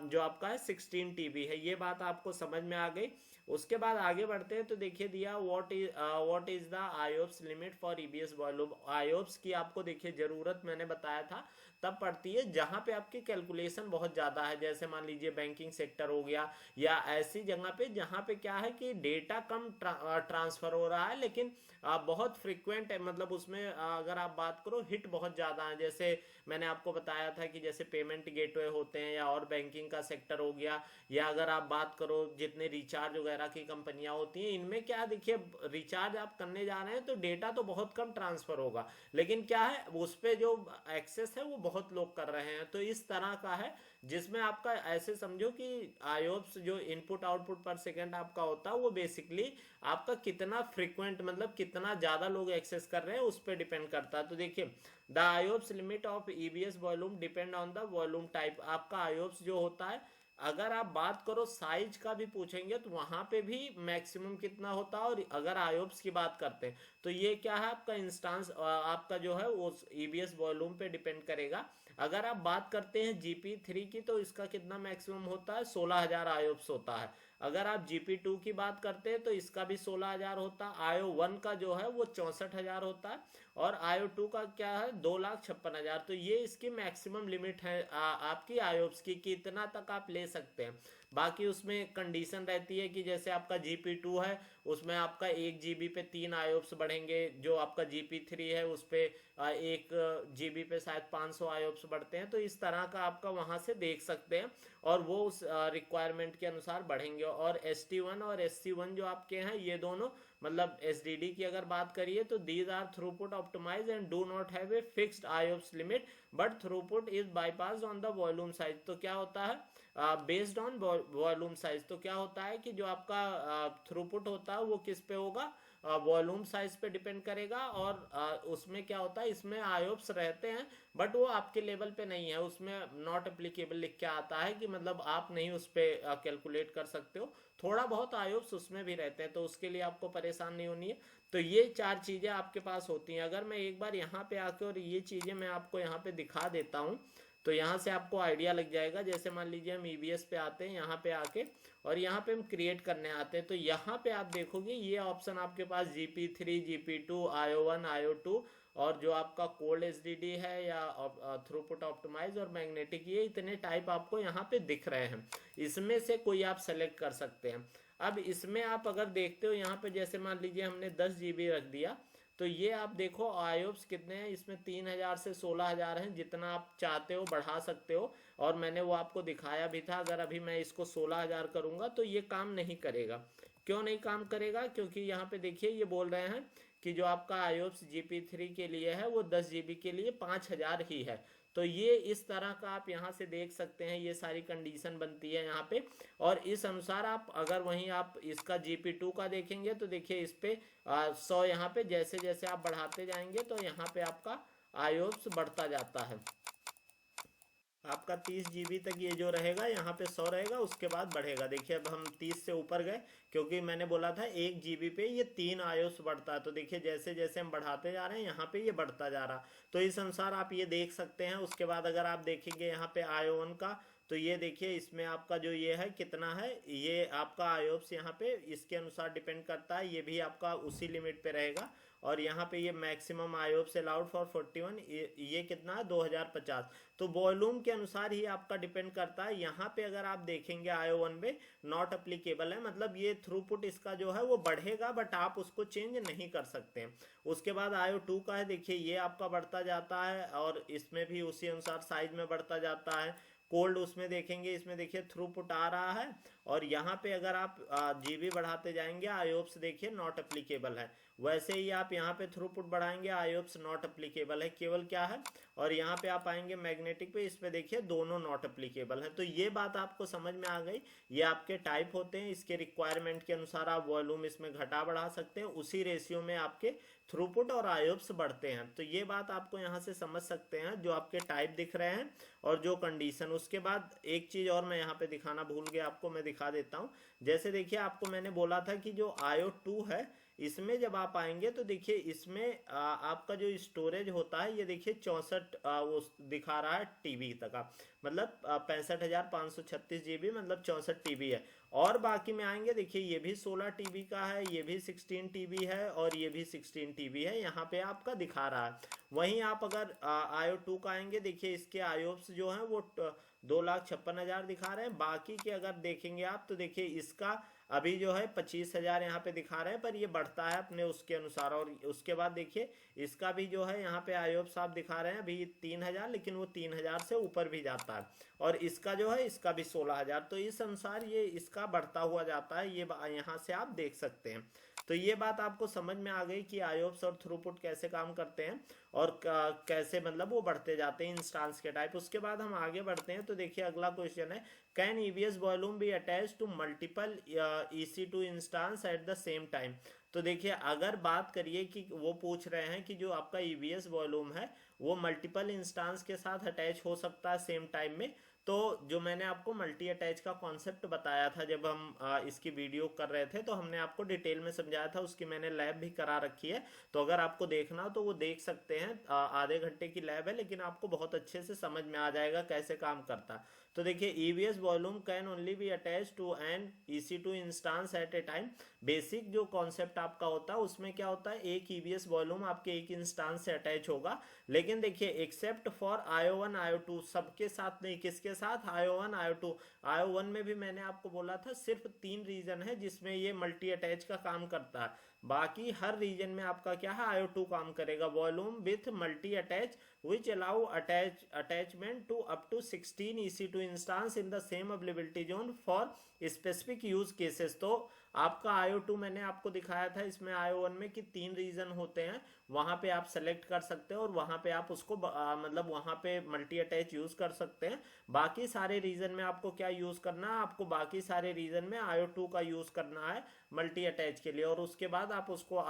जो आपका है 16 TB है। ये बात आपको समझ में आ गई। उसके बाद आगे बढ़ते हैं तो देखिए दिया what is the IOPS limit for EBS volume. IOPS की आपको देखिए जरूरत मैंने बताया था तब पड़ती है जहां पे आपकी कैलकुलेशन बहुत ज्यादा है, जैसे मान लीजिए बैंकिंग सेक्टर हो गया, या ऐसी जगह पे जहां पे क्या है कि डेटा कम ट्रांसफर हो रहा है, लेकिन बहुत फ्रिक्वेंट है, मतलब उसमें अगर आप बात करो हिट बहुत ज्यादा है। जैसे मैंने आपको बताया था कि जैसे पेमेंट गेटवे होते हैं, या और बैंकिंग का सेक्टर हो गया, या अगर आप बात करो जितने रिचार्ज वगैरह की कंपनियां होती हैं, इनमें क्या देखिए रिचार्ज आप करने जा रहे हैं तो डेटा तो बहुत कम ट्रांसफर होगा, लेकिन क्या है उस पर जो एक्सेस है वो बहुत लोग कर रहे हैं। तो इस तरह का है जिसमें आपका ऐसे समझो कि IOPS जो इनपुट आउटपुट पर सेकंड आपका होता है वो बेसिकली आपका कितना फ्रीक्वेंट, मतलब कितना ज्यादा लोग एक्सेस कर रहे हैं उस पर डिपेंड करता है। तो देखिए the IOPS limit of EBS volume depend on the volume type. आपका IOPS जो होता है, अगर आप बात करो साइज का भी पूछेंगे तो वहां पे भी मैक्सिमम कितना होता है। और अगर IOPS की बात करते हैं तो ये क्या है आपका इंस्टांस आपका जो है वो EBS वॉल्यूम पे डिपेंड करेगा। अगर आप बात करते हैं GP3 की तो इसका कितना मैक्सिमम होता है? 16,000 IOPS होता है। अगर आप GP2 की बात करते हैं तो इसका भी 16,000 होता है। IO1 का जो है वो 64,000 होता है, और IO2 का क्या है? 2,56,000। तो ये इसकी मैक्सिमम लिमिट है आपकी IOPS की, कि इतना तक आप ले सकते हैं। बाकी उसमें कंडीशन रहती है कि जैसे आपका GP2 है उसमें आपका 1 GB पे 3 IOPS बढ़ेंगे, जो आपका GP3 है उस पे 1 GB पे शायद 500 IOPS बढ़ते हैं। तो इस तरह का आपका वहां से देख सकते हैं, और वो उस रिक्वायरमेंट के अनुसार बढ़ेंगे। और ST1 और SC1 जो आपके हैं ये दोनों, मतलब SDD की अगर बात करिए तो these are throughput optimize and do not have a fixed IOPS limit but throughput is bypass on the volume size. तो क्या होता है बेस्ड ऑन वॉल्यूम साइज। तो क्या होता है कि जो आपका थ्रूपुट होता है वो किस पे होगा? वॉल्यूम साइज पे डिपेंड करेगा। और उसमें क्या होता है, इसमें IOPS रहते हैं बट वो आपके लेवल पे नहीं है, उसमें नॉट एप्लीकेबल लिख के आता है कि मतलब आप नहीं उस पर कैलकुलेट कर सकते हो। थोड़ा बहुत IOPS उसमें भी रहते हैं, तो उसके लिए आपको परेशान नहीं होनी है। तो ये 4 चीजें आपके पास होती हैं। अगर मैं एक बार यहाँ पे आके और ये चीजें मैं आपको यहाँ पे दिखा देता हूँ तो यहाँ से आपको आइडिया लग जाएगा। जैसे मान लीजिए हम EBS पे आते हैं, यहाँ पे आके और यहाँ पे हम क्रिएट करने आते हैं, तो यहाँ पे आप देखोगे ये ऑप्शन आपके पास GP3 GP2 IO1 IO2 और जो आपका कोल्ड SDD है या थ्रूपुट ऑप्टिमाइज और मैग्नेटिक, ये इतने टाइप आपको यहाँ पे दिख रहे हैं। इसमें से कोई आप सेलेक्ट कर सकते हैं। अब इसमें आप अगर देखते हो यहाँ पे जैसे मान लीजिए हमने 10 GB रख दिया, तो ये आप देखो IOPS कितने हैं इसमें? 3,000 से 16,000 हैं। जितना आप चाहते हो बढ़ा सकते हो, और मैंने वो आपको दिखाया भी था। अगर अभी मैं इसको 16,000 करूंगा तो ये काम नहीं करेगा, क्यों नहीं काम करेगा? क्योंकि यहाँ पे देखिए ये बोल रहे हैं कि जो आपका IOPS GP3 के लिए है वो 10 GB के लिए 5000 ही है। तो ये इस तरह का आप यहाँ से देख सकते हैं, ये सारी कंडीशन बनती है यहाँ पे। और इस अनुसार आप अगर वहीं आप इसका GP2 का देखेंगे तो देखिए इस पे 100 यहाँ पे जैसे जैसे आप बढ़ाते जाएंगे तो यहाँ पे आपका IOPS बढ़ता जाता है। आपका 30 GB तक ये जो रहेगा, यहाँ पे 100 रहेगा, उसके बाद बढ़ेगा। देखिए अब हम 30 से ऊपर गए, क्योंकि मैंने बोला था 1 GB पे ये 3 IOPS बढ़ता है। तो देखिए जैसे जैसे हम बढ़ाते जा रहे हैं यहाँ पे ये बढ़ता जा रहा। तो इस अनुसार आप ये देख सकते हैं। उसके बाद अगर आप देखेंगे यहाँ पे IO1 का, तो ये देखिए इसमें आपका जो ये है कितना है, ये आपका IOPS यहाँ पे इसके अनुसार डिपेंड करता है, ये भी आपका उसी लिमिट पे रहेगा। और यहाँ पे ये मैक्सिमम IOPS अलाउड फॉर 41, ये कितना है 2050। तो वॉल्यूम के अनुसार ही आपका डिपेंड करता है। यहाँ पे अगर आप देखेंगे IO1 में नॉट अप्लीकेबल है, मतलब ये थ्रूपुट इसका जो है वो बढ़ेगा बट आप उसको चेंज नहीं कर सकते हैं। उसके बाद IO2 का है, देखिए ये आपका बढ़ता जाता है और इसमें भी उसी अनुसार साइज में बढ़ता जाता है। कोल्ड उसमें देखेंगे, इसमें देखिए थ्रूपुट आ रहा है और यहाँ पे अगर आप GB बढ़ाते जाएंगे IOPS देखिए नॉट अप्लीकेबल है। वैसे ही आप यहाँ पे थ्रूपुट बढ़ाएंगे IOPS नॉट अप्लीकेबल है, केवल क्या है। और यहाँ पे आप आएंगे मैग्नेटिक पे, इस पे देखिए दोनों नॉट अप्लीकेबल है। तो ये बात आपको समझ में आ गई। ये आपके टाइप होते हैं, इसके रिक्वायरमेंट के अनुसार आप वॉल्यूम इसमें घटा बढ़ा सकते हैं, उसी रेशियो में आपके थ्रूपुट और IOPS बढ़ते हैं। तो ये बात आपको यहाँ से समझ सकते हैं, जो आपके टाइप दिख रहे हैं और जो कंडीशन। उसके बाद एक चीज और मैं यहाँ पे दिखाना भूल गया आपको, मैं दिखा देता हूँ। जैसे देखिए आपको मैंने बोला था कि जो IO2 है, इसमें जब आप आएंगे तो देखिए इसमें आपका जो स्टोरेज होता है, ये देखिए 64 वो दिखा रहा है TB तक का, मतलब 65,536 GB, मतलब 64 TB है। और बाकी में आएंगे देखिए ये भी 16 TB का है, ये भी 16 TB है और ये भी 16 TB है, यहाँ पे आपका दिखा रहा है। वहीं आप अगर IO2 का आएंगे, देखिए इसके IOPS जो है वो 2,56,000 दिखा रहे हैं। बाकी के अगर देखेंगे आप तो देखिए इसका अभी जो है 25,000 यहाँ पे दिखा रहे हैं, पर ये बढ़ता है अपने उसके अनुसार। और उसके बाद देखिए इसका भी जो है यहाँ पे IOPS आप दिखा रहे हैं अभी 3,000, लेकिन वो 3,000 से ऊपर भी जाता है। और इसका जो है इसका भी 16,000। तो इस अनुसार ये इसका बढ़ता हुआ जाता है, ये यहाँ से आप देख सकते हैं। तो ये बात आपको समझ में आ गई कि IOPS और थ्रूपुट कैसे काम करते हैं और कैसे मतलब वो बढ़ते जाते हैं इंस्टांस के टाइप। उसके बाद हम आगे बढ़ते हैं तो देखिए अगला क्वेश्चन है, can EVS volume be attach to multiple EC2 instance at the same time. तो देखिए अगर बात करिए कि वो पूछ रहे हैं कि जो आपका EVS वॉल्यूम है वो मल्टीपल इंस्टांस के साथ अटैच हो सकता है सेम टाइम में। तो जो मैंने आपको मल्टी अटैच का कॉन्सेप्ट बताया था जब हम इसकी वीडियो कर रहे थे, तो हमने आपको डिटेल में समझाया था, उसकी मैंने लैब भी करा रखी है। तो अगर आपको देखना हो तो वो देख सकते हैं। आधे घंटे की लैब है, लेकिन आपको बहुत अच्छे से समझ में आ जाएगा कैसे काम करता। तो देखिए EVS volume can only be attach to an EC2 instance at a time. Basic जो कॉन्सेप्ट आपका होता है उसमें क्या होता है, एक EVS वॉल्यूम आपके एक इंस्टांस से अटैच होगा। लेकिन देखिए एक्सेप्ट फॉर IO1 IO2, सबके साथ नहीं। किसके साथ? IO1 IO2। IO1 में भी मैंने आपको बोला था सिर्फ 3 रीजन है जिसमें ये मल्टी अटैच का काम करता है, बाकी हर रीजन में आपका क्या है, IO2 काम करेगा। Volume with multi attach which allow attachment to up to 16 EC2 instance in the same availability zone for specific use cases। तो आपका IO2 मैंने आपको दिखाया था इसमें IO1 में कि 3 रीजन होते हैं, वहां पे आप सेलेक्ट कर सकते हैं और वहां पे आप उसको मतलब वहां पे मल्टी अटैच यूज कर सकते हैं। बाकी सारे रीजन में आपको क्या यूज करना है, आपको बाकी सारे रीजन में IO2 का यूज करना है मल्टी अटैच के लिए। और उसके बाद आप उसको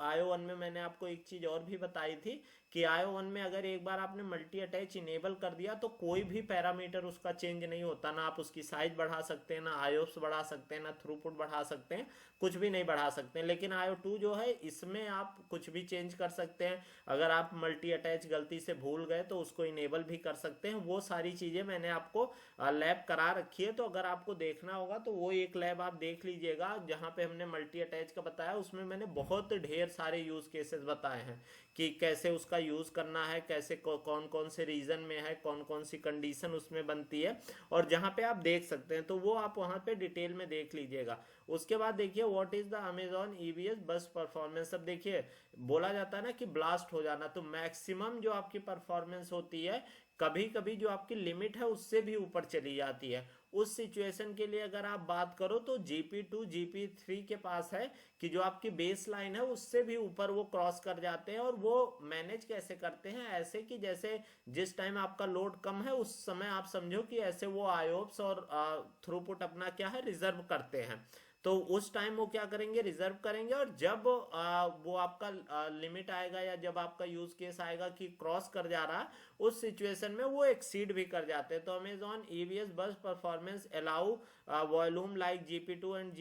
IO1 में मैंने आपको एक चीज और भी बताई थी कि IO1 में अगर एक बार आपने मल्टी अटैच इनेबल कर दिया तो कोई भी पैरामीटर उसका चेंज नहीं होता, ना आप उसकी साइज बढ़ा सकते हैं, ना IOPS बढ़ा सकते हैं, ना थ्रूपुट बढ़ा सकते हैं, कुछ भी नहीं बढ़ा सकते हैं। लेकिन IO2 जो है इसमें आप कुछ भी चेंज कर सकते हैं। अगर आप मल्टी अटैच गलती से भूल गए तो उसको इनेबल भी कर सकते हैं। वो सारी चीजें मैंने आपको लैब करा रखी है, तो अगर आपको देखना होगा तो वो एक लैब आप देख लीजिएगा जहां पे हमने मल्टी अटैच का बताया। उसमें मैंने बहुत ढेर सारे यूज केसेस बताए हैं कि कैसे उसका यूज करना है, कैसे कौन कौन से रीजन में है, कौन कौन सी कंडीशन उसमें बनती है, और जहां पे आप देख सकते हैं तो वो आप वहां पे डिटेल में देख लीजिएगा। उसके बाद देखिए what is the Amazon EVS बस परफॉर्मेंस। अब देखिए बोला जाता है ना कि ब्लास्ट हो जाना, तो मैक्सिमम जो आपकी परफॉर्मेंस होती है कभी कभी जो आपकी लिमिट है उससे भी ऊपर चली जाती है। उस सिचुएशन के लिए अगर आप बात करो तो GP2 GP3 के पास है कि जो आपकी बेस लाइन है उससे भी ऊपर वो क्रॉस कर जाते हैं। और वो मैनेज कैसे करते हैं, ऐसे कि जैसे जिस टाइम आपका लोड कम है उस समय आप समझो कि ऐसे वो आयोप्स और थ्रूपुट अपना क्या है रिजर्व करते हैं। तो उस टाइम वो क्या करेंगे, रिजर्व करेंगे, और जब वो आपका लिमिट आएगा या जब आपका यूज केस आएगा कि क्रॉस कर जा रहा है, उस सिचुएशन में वो एक्सीड भी कर जाते हैं। तो Amazon EBS burst performance allow volume like GP2 and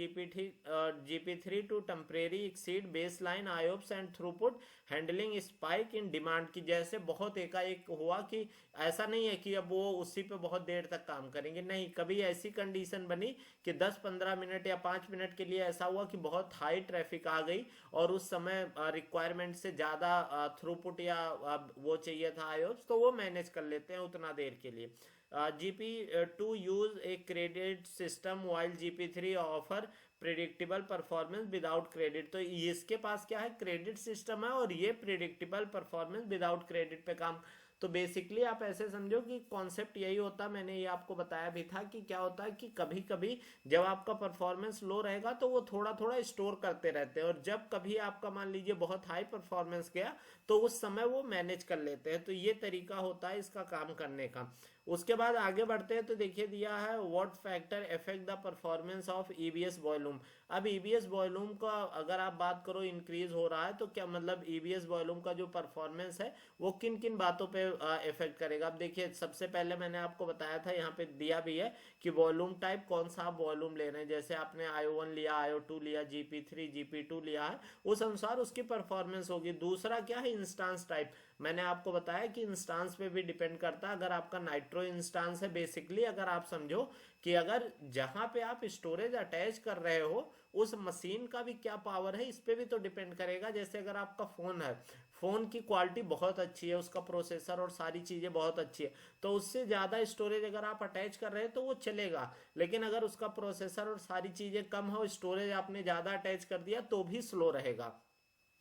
GP3 to temporary exceed baseline IOPS and throughput handling spike in demand की। जैसे बहुत एकाएक हुआ कि ऐसा नहीं है कि अब वो उसी पे बहुत देर तक काम करेंगे, नहीं, कभी ऐसी कंडीशन बनी कि 10-15 मिनट या 5 मिनट के लिए ऐसा हुआ कि बहुत हाई ट्रैफिक आ गई और उस समय रिक्वायरमेंट से ज़्यादा थ्रूपुट या वो चाहिए था आयोप्स, तो वो मैनेज कर लेते हैं उतना देर के लिए। GP2 use a credit system while GP3 offer predictable performance without credit. तो इसके पास क्या है, क्रेडिट सिस्टम है और ये प्रिडिक्टेबल परफॉर्मेंस विदाउट क्रेडिट पे काम। तो बेसिकली आप ऐसे समझो कि कॉन्सेप्ट यही होता है, मैंने ये आपको बताया भी था कि क्या होता है कि कभी कभी जब आपका परफॉर्मेंस लो रहेगा तो वो थोड़ा थोड़ा स्टोर करते रहते हैं, और जब कभी आपका मान लीजिए बहुत हाई परफॉर्मेंस गया तो उस समय वो मैनेज कर लेते हैं। तो ये तरीका होता है इसका काम करने का। उसके बाद आगे बढ़ते हैं तो देखिए दिया है what factor affect the performance of EBS volume. अब ईबीएस वॉल्यूम का अगर आप बात करो इंक्रीज हो रहा है तो क्या मतलब ईबीएस वॉल्यूम का जो परफॉर्मेंस है वो किन किन बातों पे इफेक्ट करेगा। अब देखिए सबसे पहले मैंने आपको बताया था, यहाँ पे दिया भी है कि वॉल्यूम टाइप कौन सा आप वॉल्यूम ले रहे हैं। जैसे आपने IO1 लिया, IO2 लिया, GP3 GP2 लिया है, उस अनुसार उसकी परफॉर्मेंस होगी। दूसरा क्या है, इंस्टांस टाइप। मैंने आपको बताया कि इंस्टांस पे भी डिपेंड करता है। अगर आपका नाइट्रो इंस्टांस है, बेसिकली अगर आप समझो कि अगर जहां पे आप स्टोरेज अटैच कर रहे हो उस मशीन का भी क्या पावर है, इस पे भी तो डिपेंड करेगा। जैसे अगर आपका फोन है, फोन की क्वालिटी बहुत अच्छी है, उसका प्रोसेसर और सारी चीजें बहुत अच्छी है, तो उससे ज्यादा स्टोरेज अगर आप अटैच कर रहे हैं तो वो चलेगा। लेकिन अगर उसका प्रोसेसर और सारी चीजें कम हो, स्टोरेज आपने ज्यादा अटैच कर दिया, तो भी स्लो रहेगा।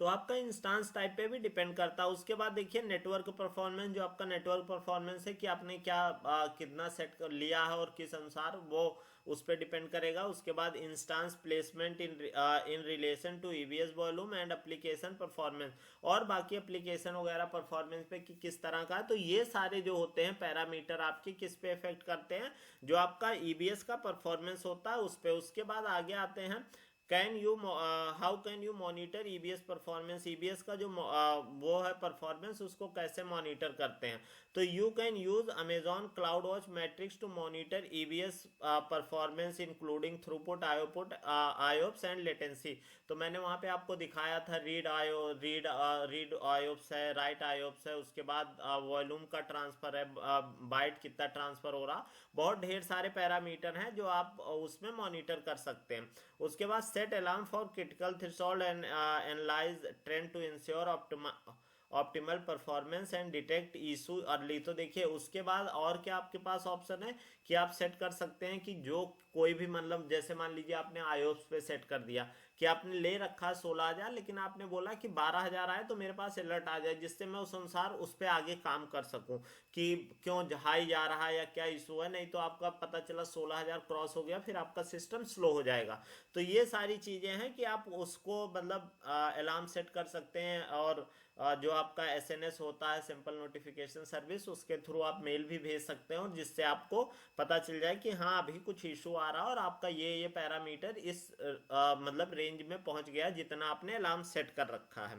तो आपका इंस्टांस टाइप पे भी डिपेंड करता है। उसके बाद देखिए नेटवर्क परफॉर्मेंस, जो आपका नेटवर्क परफॉर्मेंस है कि आपने क्या कितना सेट कर लिया है और किस अनुसार, वो उस पर डिपेंड करेगा। उसके बाद instance placement in relation to EVS volume and application performance, और बाकी एप्लीकेशन वगैरह परफॉर्मेंस पे कि किस तरह का। तो ये सारे जो होते हैं पैरामीटर आपके किस पे इफेक्ट करते हैं, जो आपका ईबीएस का परफॉर्मेंस होता है उस पे। उसके बाद आगे आते हैं how can you monitor EBS performance. EBS का जो वो है परफॉर्मेंस, उसको कैसे मॉनिटर करते हैं। तो you can use Amazon CloudWatch metrics to monitor EBS performance including throughput, IOPS and latency. तो मैंने वहां पे आपको दिखाया था रीड आयोप्स है, राइट आयोप्स है, उसके बाद वॉल्यूम का ट्रांसफर है, बाइट कितना ट्रांसफर हो रहा, बहुत ढेर सारे पैरामीटर हैं जो आप उसमें मॉनिटर कर सकते हैं। उसके बाद set alarm for critical threshold and analyze trend to ensure optimal performance and detect issue early. तो देखिए उसके बाद और क्या आपके पास ऑप्शन है कि आप सेट कर सकते हैं कि जो कोई भी मतलब जैसे मान लीजिए आपने आयोप्स पे सेट कर दिया कि आपने ले रखा 16,000, लेकिन आपने बोला कि 12,000 आए तो मेरे पास अलर्ट आ जाए, जिससे मैं उस अनुसार उस पर आगे काम कर सकूं कि क्यों हाई जा रहा है या क्या इशू है। नहीं तो आपका पता चला 16,000 क्रॉस हो गया, फिर आपका सिस्टम स्लो हो जाएगा। तो ये सारी चीजें हैं कि आप उसको मतलब अलार्म सेट कर सकते हैं। और जो आपका एसएनएस होता है, सिंपल नोटिफिकेशन सर्विस, उसके थ्रू आप मेल भी भेज सकते हैं, और जिससे आपको पता चल जाए कि हाँ अभी कुछ इशू आ रहा है और आपका ये पैरामीटर इस मतलब रेंज में पहुंच गया जितना आपने अलार्म सेट कर रखा है।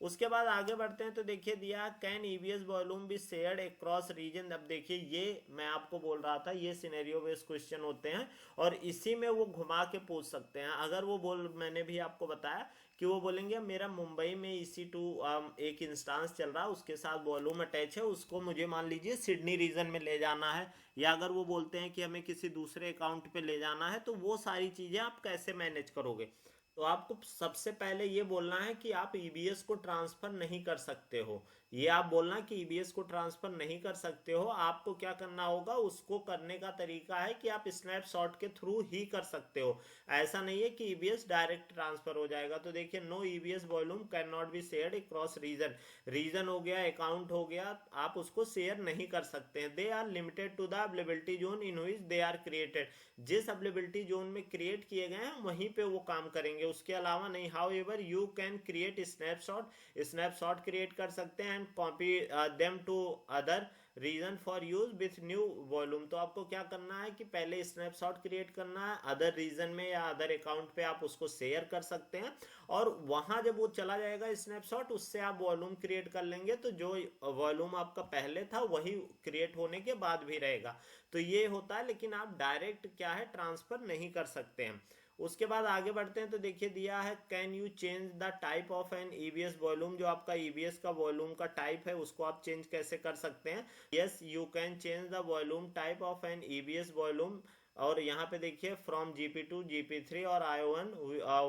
उसके बाद आगे बढ़ते हैं तो देखिए दिया can EVS volume be shared across region. अब देखिए ये मैं आपको बोल रहा था, ये सिनेरियो बेस्ड क्वेश्चन होते हैं और इसी में वो घुमा के पूछ सकते हैं। अगर वो मैंने भी आपको बताया कि वो बोलेंगे मेरा मुंबई में EC2 एक इंस्टांस चल रहा है, उसके साथ वॉल्यूम अटैच है, उसको मुझे मान लीजिए सिडनी रीजन में ले जाना है, या अगर वो बोलते हैं कि हमें किसी दूसरे अकाउंट पे ले जाना है, तो वो सारी चीजें आप कैसे मैनेज करोगे। तो आपको सबसे पहले ये बोलना है कि आप ईबीएस को ट्रांसफर नहीं कर सकते हो, ये आप बोलना कि ईबीएस को ट्रांसफर नहीं कर सकते हो, आपको क्या करना होगा, उसको करने का तरीका है कि आप स्नैपशॉट के थ्रू ही कर सकते हो। ऐसा नहीं है कि ईबीएस डायरेक्ट ट्रांसफर हो जाएगा। तो देखिए, no EBS volume can not be shared across region, region हो गया, अकाउंट हो गया, आप उसको शेयर नहीं कर सकते हैं। They are limited to the availability zone in which they are created, जिस अवेलेबिलिटी जोन में क्रिएट किए गए हैं वहीं पे वो काम करेंगे, उसके अलावा नहीं। However you can create snapshot, snapshot create कर सकते हैं and copy them to other region for use with new volume. तो आपको क्या करना है कि पहले स्नैपशॉट क्रिएट करना है, अदर रीजन में या अदर अकाउंट पे आप उसको शेयर कर सकते हैं, और वहां जब वो चला जाएगा स्नैपशॉट, उससे आप वॉल्यूम क्रिएट कर लेंगे, तो जो वॉल्यूम आपका पहले था वही क्रिएट होने के बाद भी रहेगा। तो ये होता है, लेकिन आप डायरेक्ट क्या है, ट्रांसफर नहीं कर सकते हैं। उसके बाद आगे बढ़ते हैं, तो देखिए दिया है, can you change the type of an EBS volume, जो आपका ईबीएस का वॉल्यूम का टाइप है उसको आप चेंज कैसे कर सकते हैं। Yes, you can change the volume type of an EBS volume, और यहाँ पे देखिए फ्रॉम GP2 GP3 और IO1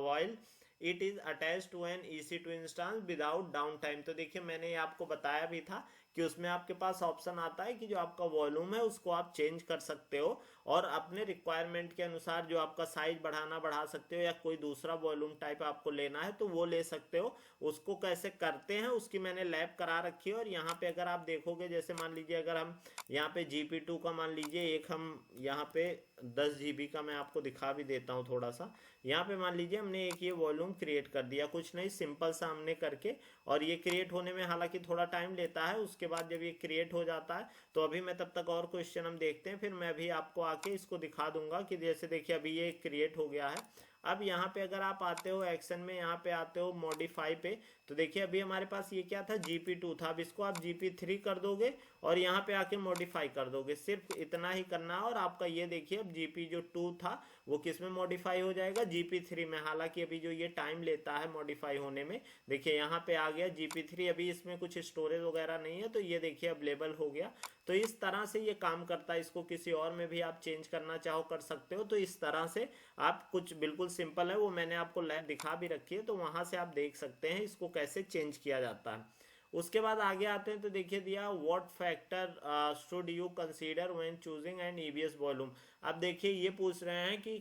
while it is attach to an EC2 instance without down time. तो देखिए, मैंने ये आपको बताया भी था कि उसमें आपके पास ऑप्शन आता है कि जो आपका वॉल्यूम है उसको आप चेंज कर सकते हो, और अपने रिक्वायरमेंट के अनुसार जो आपका साइज बढ़ाना बढ़ा सकते हो, या कोई दूसरा वॉल्यूम टाइप आपको लेना है तो वो ले सकते हो। उसको कैसे करते हैं उसकी मैंने लैब करा रखी है, और यहाँ पे अगर आप देखोगे, जैसे मान लीजिए अगर हम यहाँ पे GP2 का मान लीजिए एक हम यहाँ पे 10 GB का मैं आपको दिखा भी देता हूँ थोड़ा सा। यहाँ पे मान लीजिए हमने एक ये वॉल्यूम क्रिएट कर दिया, कुछ नहीं, सिंपल सा हमने करके, और ये क्रिएट होने में हालांकि थोड़ा टाइम लेता है। उसके बाद जब ये क्रिएट हो जाता है तो अभी मैं तब तक और क्वेश्चन हम देखते हैं, फिर मैं भी आपको आके इसको दिखा दूंगा कि जैसे देखिए अभी ये क्रिएट हो गया है। अब यहाँ पे अगर आप आते हो एक्शन में, यहाँ पे आते हो मॉडिफाई पे, तो देखिए अभी हमारे पास ये क्या था, GP2 था, अब इसको आप GP3 कर दोगे और यहाँ पे आके मॉडिफाई कर दोगे, सिर्फ इतना ही करना है। और आपका ये देखिए अब GP जो 2 था वो किस में मॉडिफाई हो जाएगा, GP3 में। हालांकि अभी जो ये टाइम लेता है मॉडिफाई होने में, देखिए यहाँ पे आ गया GP3, अभी इसमें कुछ स्टोरेज वगैरह नहीं है, तो ये देखिए अवेलेबल हो गया। तो इस तरह से ये काम करता है, इसको किसी और में भी आप चेंज करना चाहो कर सकते हो। तो इस तरह से आप, कुछ बिल्कुल सिंपल है, वो मैंने आपको लैब दिखा भी रखी है, तो वहां से आप देख सकते हैं इसको कैसे चेंज किया जाता है। उसके बाद आगे आते हैं, तो देखिए दिया, what factor should you consider when choosing N EBS volume. अब देखिए ये पूछ रहे हैं कि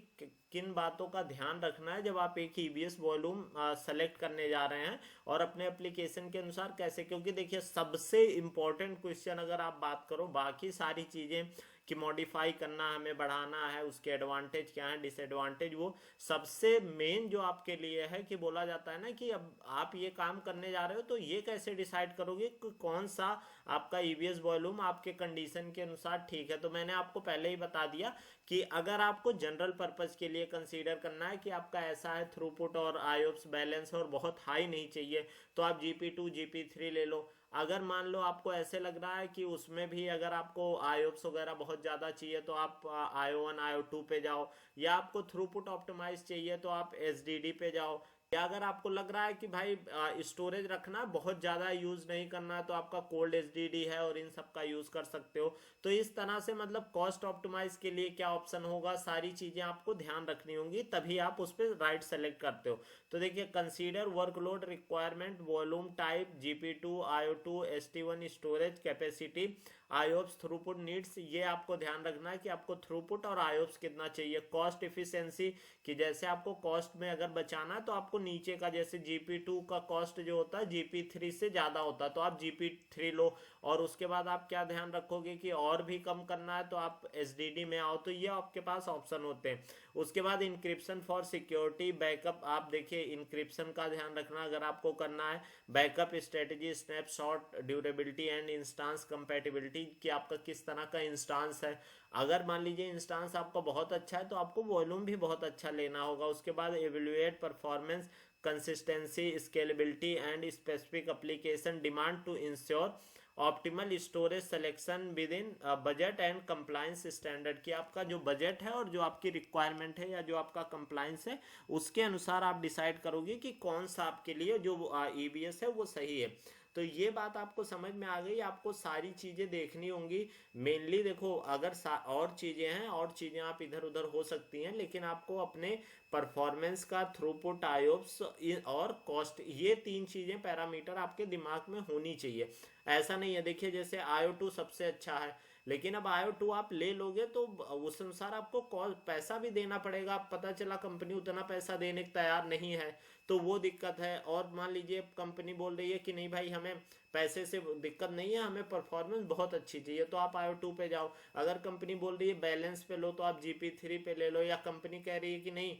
किन बातों का ध्यान रखना है जब आप एक ईबीएस वॉल्यूम सेलेक्ट करने जा रहे हैं, और अपने एप्लीकेशन के अनुसार कैसे। क्योंकि देखिए सबसे इंपॉर्टेंट क्वेश्चन अगर आप बात करो, बाकी सारी चीजें कि मॉडिफाई करना, हमें बढ़ाना है, उसके एडवांटेज क्या है, डिसएडवांटेज, वो सबसे मेन जो आपके लिए है कि बोला जाता है ना कि अब आप ये काम करने जा रहे हो, तो ये कैसे डिसाइड करोगे कि कौन सा आपका ईबीएस वॉल्यूम आपके कंडीशन के अनुसार ठीक है। तो मैंने आपको पहले ही बता दिया कि अगर आपको जनरल पर्पज के लिए कंसीडर करना है कि आपका ऐसा है थ्रूपुट और आयोप्स बैलेंस और बहुत हाई नहीं चाहिए, तो आप GP2 GP3 ले लो। अगर मान लो आपको ऐसे लग रहा है कि उसमें भी अगर आपको आयोप्स वगैरह बहुत ज़्यादा चाहिए, तो आप IO1 IO2 पे जाओ, या आपको थ्रूपुट ऑप्टिमाइज चाहिए तो आप SDD पे जाओ, या अगर आपको लग रहा है कि भाई स्टोरेज रखना बहुत ज़्यादा यूज़ नहीं करना, तो आपका कोल्ड SDD है और इन सब का यूज़ कर सकते हो। तो इस तरह से मतलब कॉस्ट ऑप्टिमाइज के लिए क्या ऑप्शन होगा, सारी चीज़ें आपको ध्यान रखनी होंगी, तभी आप उस पर राइट सेलेक्ट करते हो। तो देखिए, consider workload requirement, volume type, GP2 IO2 ST1 storage capacity, IOPS throughput needs, ये आपको ध्यान रखना है कि आपको थ्रूपुट और आयोप्स कितना चाहिए। कॉस्ट इफिशिएंसी, कि जैसे आपको कॉस्ट में अगर बचाना है तो आपको नीचे का, जैसे GP2 का कॉस्ट जो होता है GP3 से ज़्यादा होता है, तो आप GP3 लो। और उसके बाद आप क्या ध्यान रखोगे कि और भी कम करना है तो आप SDD में आओ, तो ये आपके पास ऑप्शन होते हैं। उसके बाद इंक्रिप्शन फॉर सिक्योरिटी, बैकअप, आप देखिए इंक्रिप्शन का ध्यान रखना अगर आपको करना है। Backup strategy, snapshot durability and instance compatibility, कि आपका किस तरह का इंस्टांस है। अगर मान लीजिए इंस्टांस आपका बहुत अच्छा है तो आपको वॉल्यूम भी बहुत अच्छा लेना होगा। उसके बाद evaluate performance, consistency, scalability and specific application demand to ensure optimal storage selection within budget and compliance standard, कि आपका जो बजट है और जो आपकी रिक्वायरमेंट है या जो आपका कंप्लायंस है उसके अनुसार आप डिसाइड करोगे कि कौन सा आपके लिए जो ईबीएस है वो सही है। तो ये बात आपको समझ में आ गई। आपको सारी चीजें देखनी होंगी। मेनली देखो, अगर और चीजें हैं, और चीजें आप इधर उधर हो सकती हैं, लेकिन आपको अपने परफॉर्मेंस का, थ्रूपुट, आयोप्स और कॉस्ट, ये तीन चीजें पैरामीटर आपके दिमाग में होनी चाहिए। ऐसा नहीं है, देखिए जैसे IO2 सबसे अच्छा है, लेकिन अब IO2 आप ले लोगे तो उस अनुसार आपको पैसा भी देना पड़ेगा। पता चला कंपनी उतना पैसा देने को तैयार नहीं है, तो वो दिक्कत है। और मान लीजिए कंपनी बोल रही है कि नहीं भाई, हमें पैसे से दिक्कत नहीं है, हमें परफॉर्मेंस बहुत अच्छी चाहिए, तो आप IO2 पे जाओ। अगर कंपनी बोल रही है बैलेंस पे लो, तो आप GP3 पे ले लो। या कंपनी कह रही है कि नहीं,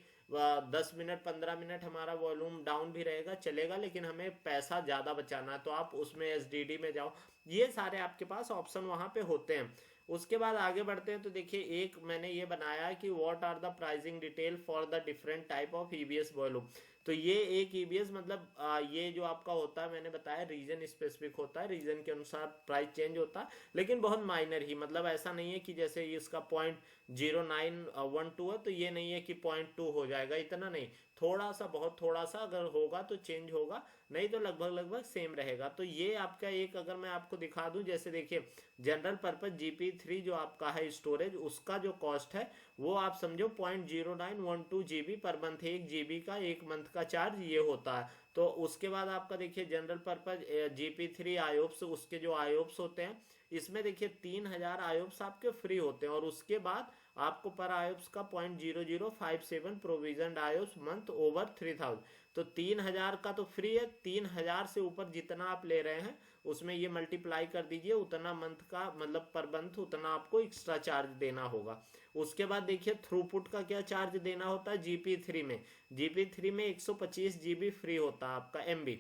10 मिनट 15 मिनट हमारा वॉल्यूम डाउन भी रहेगा चलेगा, लेकिन हमें पैसा ज़्यादा बचाना है, तो आप उसमें SDD में जाओ। ये सारे आपके पास ऑप्शन वहाँ पे होते हैं। उसके बाद आगे बढ़ते हैं, तो देखिए एक मैंने ये बनाया है कि what are the pricing detail for the different type of EBS volume. तो ये एक EBS मतलब ये जो आपका होता है, मैंने बताया रीजन स्पेसिफिक होता है, रीजन के अनुसार प्राइस चेंज होता है, लेकिन बहुत माइनर ही। मतलब ऐसा नहीं है कि जैसे इसका 0.0912 है तो ये नहीं है कि 0.2 हो जाएगा, इतना नहीं। थोड़ा सा, बहुत थोड़ा सा अगर होगा तो चेंज होगा, नहीं तो लगभग लगभग सेम रहेगा। तो ये आपका एक, अगर मैं आपको दिखा दूं, जैसे देखिए जनरल पर्पज GP3 जो आपका है स्टोरेज, उसका जो कॉस्ट है वो आप समझो 0.0912 GB पर मंथ, 1 GB का 1 मंथ का चार्ज ये होता है। तो उसके बाद आपका देखिए जनरल पर्पज GP3 आयोप्स, उसके जो आयोप्स होते हैं, इसमें देखिए 3000 आयोप्स आपके फ्री होते हैं, और उसके बाद आपको पर आयोप्स का 0.0057 प्रोविजन आयोप्स मंथ ओवर 3000। तो 3000 का तो फ्री है, 3000 से ऊपर जितना आप ले रहे हैं उसमें ये मल्टीप्लाई कर दीजिए, उतना मंथ का मतलब पर मंथ उतना आपको एक्स्ट्रा चार्ज देना होगा। उसके बाद देखिए थ्रूपुट का क्या चार्ज देना होता है GP3 में। GP3 में 125 GB फ्री होता है आपका MB।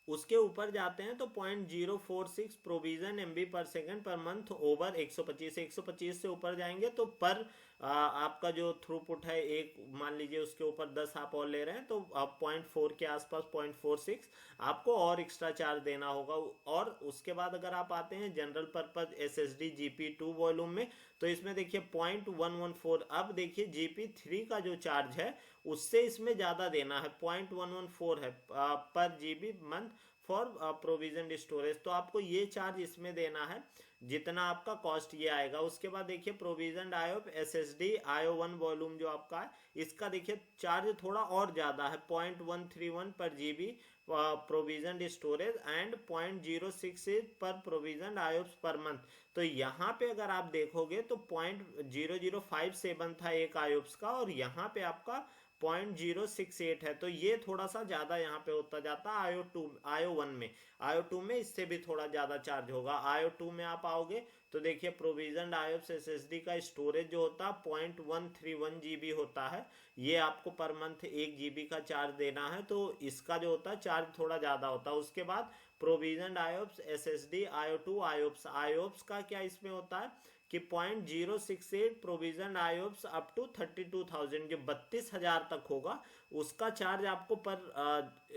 उसके ऊपर जाते हैं तो 0.046 प्रोविजन MB पर सेकंड पर मंथ ओवर 125 से ऊपर जाएंगे तो पर आपका जो थ्रूपुट है, एक मान लीजिए उसके ऊपर 10 आप और ले रहे हैं, तो आप 0.4 के आसपास, 0.46 आपको और एक्स्ट्रा चार्ज देना होगा। और उसके बाद अगर आप आते हैं general purpose SSD GP2 volume में, तो इसमें देखिए 0.114। अब देखिए GP3 का जो चार्ज है उससे इसमें ज्यादा देना है, 0.114 है पर GB month for provision storage. तो आपको ये चार्ज इसमें देना है जितना आपका कॉस्ट ये आएगा। उसके बाद देखिए प्रोविजन आयो SSD IO1 वॉल्यूम जो आपका है, इसका देखिए चार्ज थोड़ा और ज्यादा है, 0.131 पर GB प्रोविजन स्टोरेज एंड 0.068 पर प्रोविजन आयोप्स पर मंथ। तो यहाँ पे अगर आप देखोगे तो 0.0057 था एक आयोप्स का, और यहाँ पे आपका 0.068 है। तो ये थोड़ा सा ज्यादा यहाँ पे होता जाता है IO1 में। IO2 में इससे भी थोड़ा ज्यादा चार्ज होगा। IO2 में आप आओगे तो देखिए प्रोविजन आयोप्स SSD का स्टोरेज जो होता है 0.131 GB होता है, ये आपको पर मंथ 1 GB का चार्ज देना है, तो इसका जो होता है चार्ज थोड़ा ज्यादा होता है। उसके बाद प्रोविजन आयोप्स SSD IO2 आयोप्स का क्या इसमें होता है कि 0.068 प्रोविजन आयोप्स अप टू 32,000, जो 32,000 तक होगा उसका चार्ज आपको पर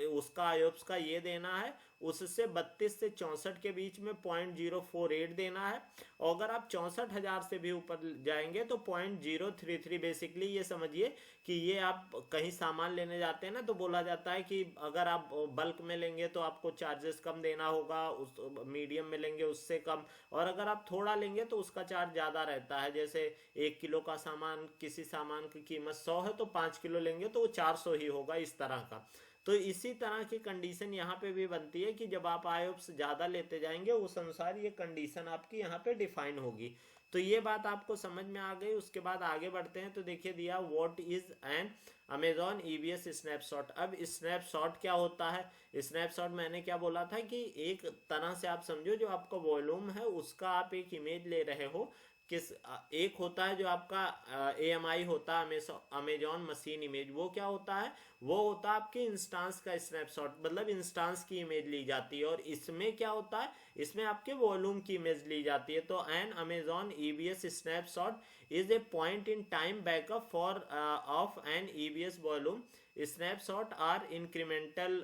उसका आयोप्स का ये देना है। उससे 32 से 64 के बीच में 0.048 देना है, और अगर आप 64,000 से भी ऊपर जाएंगे तो 0.033। बेसिकली ये समझिए कि ये आप कहीं सामान लेने जाते हैं ना, तो बोला जाता है कि अगर आप बल्क में लेंगे तो आपको चार्जेस कम देना होगा, उस मीडियम में लेंगे उससे कम, और अगर आप थोड़ा लेंगे तो उसका चार्ज ज़्यादा रहता है। जैसे 1 किलो का सामान, किसी सामान की कीमत 100 है तो 5 किलो लेंगे तो वो 400 ही होगा, इस तरह का। तो इसी तरह की कंडीशन यहाँ पे भी बनती है कि जब आप आयोप्स ज़्यादा लेते जाएंगे उस अनुसार ये कंडीशन आपकी यहाँ पे डिफाइन होगी। तो ये बात आपको समझ में आ गई। उसके बाद आगे बढ़ते हैं, तो देखिए दिया what is an Amazon EBS snapshot. अब स्नैपशॉट क्या होता है? स्नैपशॉट मैंने क्या बोला था कि एक तरह से आप समझो जो आपका वॉल्यूम है उसका आप एक इमेज ले रहे हो। किस एक होता है जो आपका AMI होता है, अमेजॉन मशीन इमेज, वो क्या होता है? वो होता है आपके इंस्टांस का स्नैपशॉट, मतलब इंस्टांस की इमेज ली जाती है। और इसमें क्या होता है? इसमें आपके वॉल्यूम की इमेज ली जाती है। तो an Amazon EBS snapshot is a point in time backup for of an EBS volume. Snapshot are incremental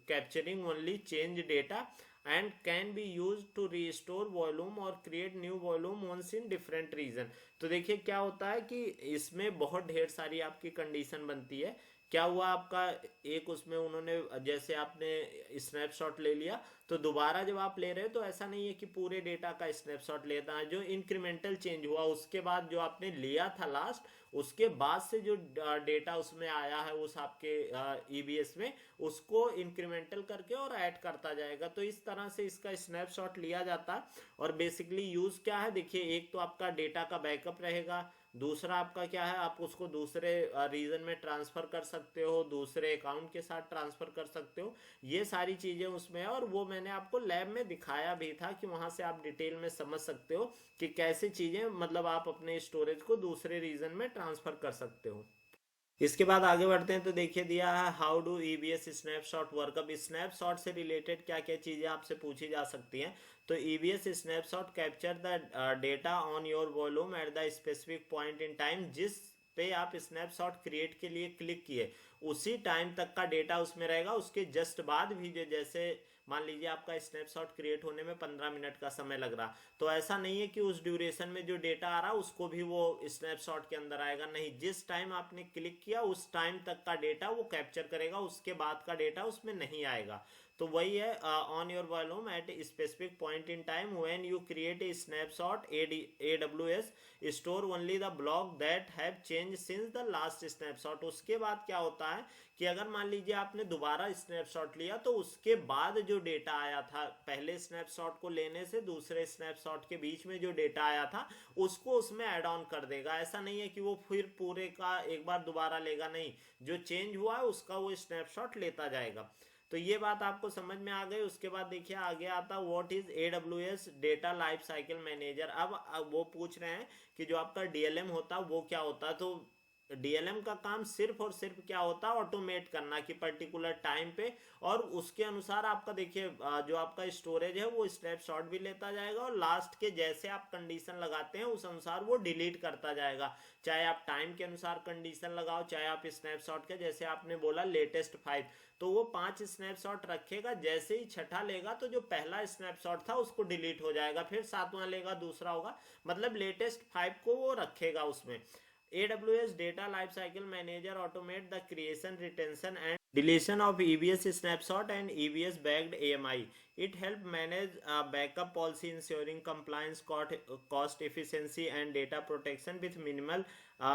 capturing only change data and can be used to restore volume or create new volume once in different region। तो देखिए क्या होता है कि इसमें बहुत ढेर सारी आपकी कंडीशन बनती है क्या हुआ आपका, एक उसमें उन्होंने जैसे आपने स्नैपशॉट ले लिया, तो दोबारा जब आप ले रहे हो तो ऐसा नहीं है कि पूरे डेटा का स्नैपशॉट लेता है, जो इंक्रीमेंटल चेंज हुआ उसके बाद जो आपने लिया था लास्ट, उसके बाद से जो डेटा उसमें आया है उस आपके ईबीएस में, उसको इंक्रीमेंटल करके और ऐड करता जाएगा। तो इस तरह से इसका स्नैपशॉट लिया जाता है। और बेसिकली यूज क्या है, देखिए एक तो आपका डेटा का बैकअप रहेगा, दूसरा आपका क्या है, आप उसको दूसरे रीजन में ट्रांसफर कर सकते हो, दूसरे अकाउंट के साथ ट्रांसफर कर सकते हो, ये सारी चीजें उसमें है। और वो मैंने आपको लैब में दिखाया भी था कि वहां से आप डिटेल में समझ सकते हो कि कैसे चीजें मतलब आप अपने स्टोरेज को दूसरे रीजन में ट्रांसफर कर सकते हो। इसके बाद आगे बढ़ते हैं तो देखिए दिया है how do EBS snapshot work. अब स्नैपशॉट से रिलेटेड क्या क्या चीजें आपसे पूछी जा सकती हैं। तो EBS snapshot capture the data on your volume at the specific point in time. जिस पे आप स्नैपशॉट क्रिएट के लिए क्लिक किए उसी टाइम तक का डेटा उसमें रहेगा, उसके जस्ट बाद भी जो जैसे मान लीजिए आपका स्नैपशॉट क्रिएट होने में 15 मिनट का समय लग रहा, तो ऐसा नहीं है कि उस ड्यूरेशन में जो डेटा आ रहा उसको भी वो स्नैपशॉट के अंदर आएगा, नहीं, जिस टाइम आपने क्लिक किया उस टाइम तक का डेटा वो कैप्चर करेगा, उसके बाद का डेटा उसमें नहीं आएगा। तो वही है on your volume at specific point in time when you create a snapshot AWS store only the block that have change since the last snapshot. उसके बाद क्या होता है कि अगर मान लीजिए आपने दोबारा स्नैपशॉट लिया तो उसके बाद जो डेटा आया था पहले स्नैपशॉट को लेने से दूसरे स्नैपशॉट के बीच में जो डेटा आया था उसको उसमें ऐड ऑन कर देगा। ऐसा नहीं है कि वो फिर पूरे का एक बार दोबारा लेगा, नहीं, जो चेंज हुआ है उसका वो स्नैपशॉट लेता जाएगा। तो ये बात आपको समझ में आ गई। उसके बाद देखिए आगे आता what is AWS data life cycle manager. अब वो पूछ रहे हैं कि जो आपका डीएलएम होता है वो क्या होता है। तो डीएलएम का काम सिर्फ और सिर्फ क्या होता है, ऑटोमेट करना कि पर्टिकुलर टाइम पे और उसके अनुसार आपका देखिए जो आपका स्टोरेज है वो स्नैपशॉट भी लेता जाएगा और लास्ट के जैसे आप कंडीशन लगाते हैं उस अनुसार वो डिलीट करता जाएगा। चाहे आप टाइम के अनुसार कंडीशन लगाओ, चाहे आप स्नैपशॉट के जैसे आपने बोला लेटेस्ट 5, तो वो 5 स्नैपशॉट रखेगा, जैसे ही छठा लेगा तो जो पहला स्नैपशॉट था उसको डिलीट हो जाएगा, फिर सातवां लेगा दूसरा होगा, मतलब लेटेस्ट 5 को वो रखेगा उसमें। AWS Data Lifecycle Manager automate the creation, retention and deletion of EBS snapshot and EBS backed AMI. It help manage backup policy, ensuring compliance, cost efficiency and data protection with minimal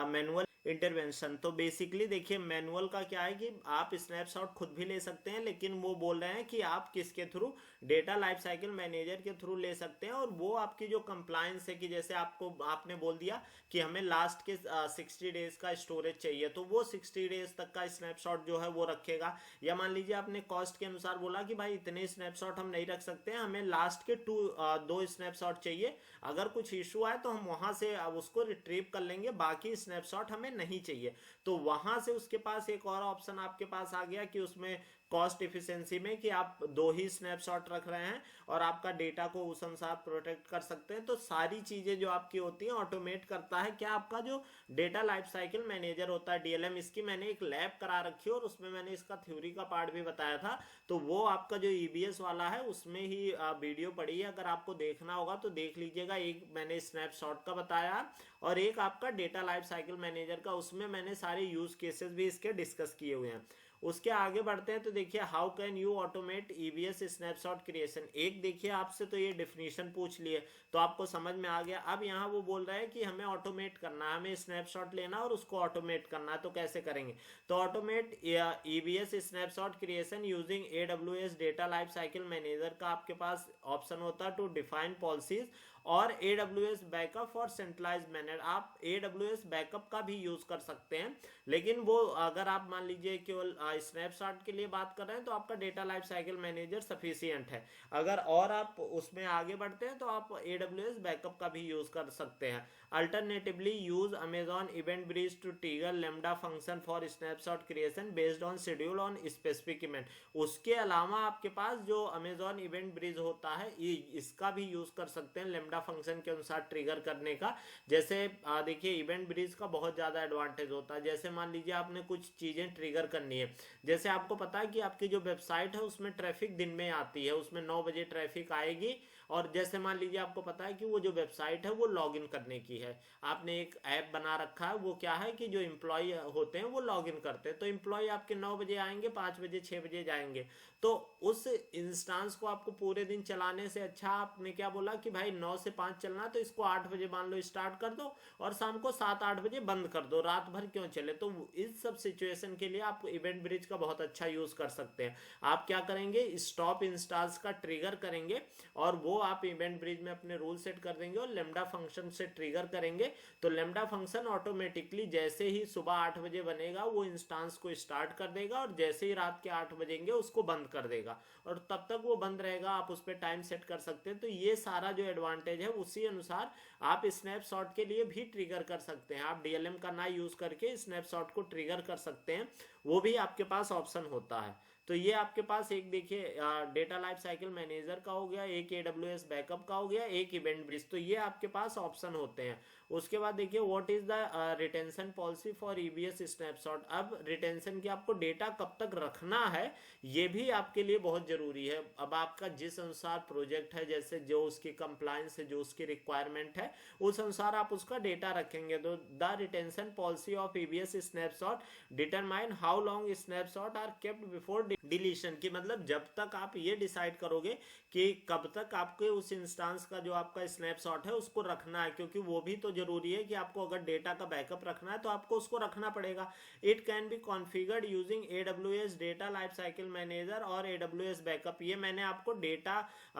manual intervention. तो basically देखिए manual का क्या है कि आप snapshot खुद भी ले सकते हैं, लेकिन वो बोल रहे हैं कि आप किसके through, data life cycle manager के थ्रू ले सकते हैं। और वो आपकी जो कंप्लायंस है कि जैसे आपने बोल दिया कि हमें लास्ट के 60 डेज का स्टोरेज चाहिए, तो वो 60 डेज तक का स्नैपशॉट जो है वो रखेगा। या मान लीजिए आपने कॉस्ट के अनुसार बोला कि भाई इतने स्नैपशॉट हम नहीं रख सकते हैं, हमें लास्ट के 2 स्नैपशॉट चाहिए, अगर कुछ इशू आए तो हम वहां से उसको रिट्रीव कर लेंगे, बाकी स्नैपशॉट हमें नहीं चाहिए। तो वहां से उसके पास एक और ऑप्शन आपके पास आ गया कि उसमें कॉस्ट इफिशिएंसी में कि आप 2 ही स्नैपशॉट रख रहे हैं और आपका डेटा को उस अनुसार प्रोटेक्ट कर सकते हैं। तो सारी चीजें जो आपकी होती हैं ऑटोमेट करता है क्या, आपका जो डेटा लाइफ साइकिल मैनेजर होता है डीएलएम। इसकी मैंने एक लैब करा रखी है और उसमें मैंने इसका थ्योरी का पार्ट भी बताया था, तो वो आपका जो ईबीएस वाला है उसमें ही वीडियो पड़ी है, अगर आपको देखना होगा तो देख लीजिएगा। एक मैंने स्नैपशॉट का बताया और एक आपका डेटा लाइफ साइकिल मैनेजर का, उसमें मैंने सारे यूज केसेस भी इसके डिस्कस किए हुए हैं। उसके आगे बढ़ते हैं तो देखिए how can you automate EBS snapshot creation. एक देखिए आपसे तो ये डेफिनेशन पूछ लिए तो आपको समझ में आ गया। अब यहाँ वो बोल रहा है कि हमें ऑटोमेट करना है, हमें स्नैपशॉट लेना और उसको ऑटोमेट करना है, तो कैसे करेंगे। तो automate EBS snapshot creation using AWS data life cycle manager का आपके पास ऑप्शन होता है टू डिफाइन पॉलिसीज और AWS backup for centralize manner. आप AWS बैकअप का भी यूज कर सकते हैं, लेकिन वो अगर आप मान लीजिए केवल स्नैपशॉट के लिए बात कर रहे हैं तो आपका data life cycle manager sufficient है। अगर और आप उसमें आगे बढ़ते हैं तो आप AWS बैकअप का भी यूज कर सकते हैं। Alternatively use Amazon event bridge to trigger lambda function for snapshot creation based on schedule on specific event. उसके अलावा आपके पास जो Amazon इवेंट ब्रिज होता है इसका भी यूज कर सकते हैं लैम्डा फंक्शन के अनुसार ट्रिगर करने का। जैसे देखिए इवेंट ब्रिज का बहुत ज्यादा एडवांटेज होता है, जैसे मान लीजिए आपने कुछ चीजें ट्रिगर करनी है जैसे आपको पता है कि आपकी जो वेबसाइट है उसमें ट्रैफिक दिन में आती है, उसमें 9 बजे ट्रैफिक आएगी, और जैसे मान लीजिए आपको पता है कि वो जो वेबसाइट है वो लॉगिन करने की है, आपने एक ऐप बना रखा है, वो क्या है कि जो एम्प्लॉय होते हैं वो लॉगिन करते हैं, तो एम्प्लॉय आपके 9 बजे आएंगे, 5 बजे 6 बजे जाएंगे। तो उस इंस्टांस को आपको पूरे दिन चलाने से अच्छा आपने क्या बोला कि भाई 9 से 5 चलना, तो इसको 8 बजे मान लो स्टार्ट कर दो और शाम को 7-8 बजे बंद कर दो, रात भर क्यों चले। तो इस सब सिचुएशन के लिए आप इवेंट ब्रिज का बहुत अच्छा यूज कर सकते हैं। आप क्या करेंगे, स्टॉप इंस्टांस का ट्रिगर करेंगे और वो आप इवेंट ब्रिज में अपने रूल सेट कर देंगे और लेमडा फंक्शन से ट्रिगर करेंगे, तो लेमडा फंक्शन ऑटोमेटिकली जैसे ही सुबह 8 बजे बनेगा वो इंस्टांस को स्टार्ट कर देगा और जैसे ही रात के 8 बजेंगे उसको बंद कर देगा, और तब तक वो बंद रहेगा, आप उस पर टाइम सेट कर सकते हैं। तो ये सारा जो एडवांटेज है उसी अनुसार आप स्नैपशॉट के लिए भी ट्रिगर कर सकते हैं, आप डीएलएम का ना यूज करके स्नैपशॉट को ट्रिगर कर सकते हैं, वो भी आपके पास ऑप्शन होता है। तो ये आपके पास एक देखिए डेटा लाइफ साइकिल मैनेजर का हो गया, एक AWS बैकअप का हो गया, एक इवेंट ब्रिज, तो ये आपके पास ऑप्शन होते हैं। उसके बाद देखिए what is the retention policy for EBS snapshot. अब रिटेंशन की आपको डेटा कब तक रखना है ये भी आपके लिए बहुत जरूरी है। अब आपका जिस अनुसार प्रोजेक्ट है, जैसे जो उसकी कंप्लायंस है, जो उसकी रिक्वायरमेंट है, उस अनुसार आप उसका डेटा रखेंगे। तो the retention policy of EBS snapshot determine how long snapshot are kept before deletion, की मतलब जब तक आप ये डिसाइड करोगे कि कब तक आपके उस इंस्टांस का जो आपका स्नैपशॉट है उसको रखना है, क्योंकि वो भी तो जरूरी है कि आपको अगर डेटा का बैकअप रखना है तो आपको उसको रखना पड़ेगा। It can be configured using AWS data life cycle manager और AWS बैकअप। ये मैंने आपको डेटा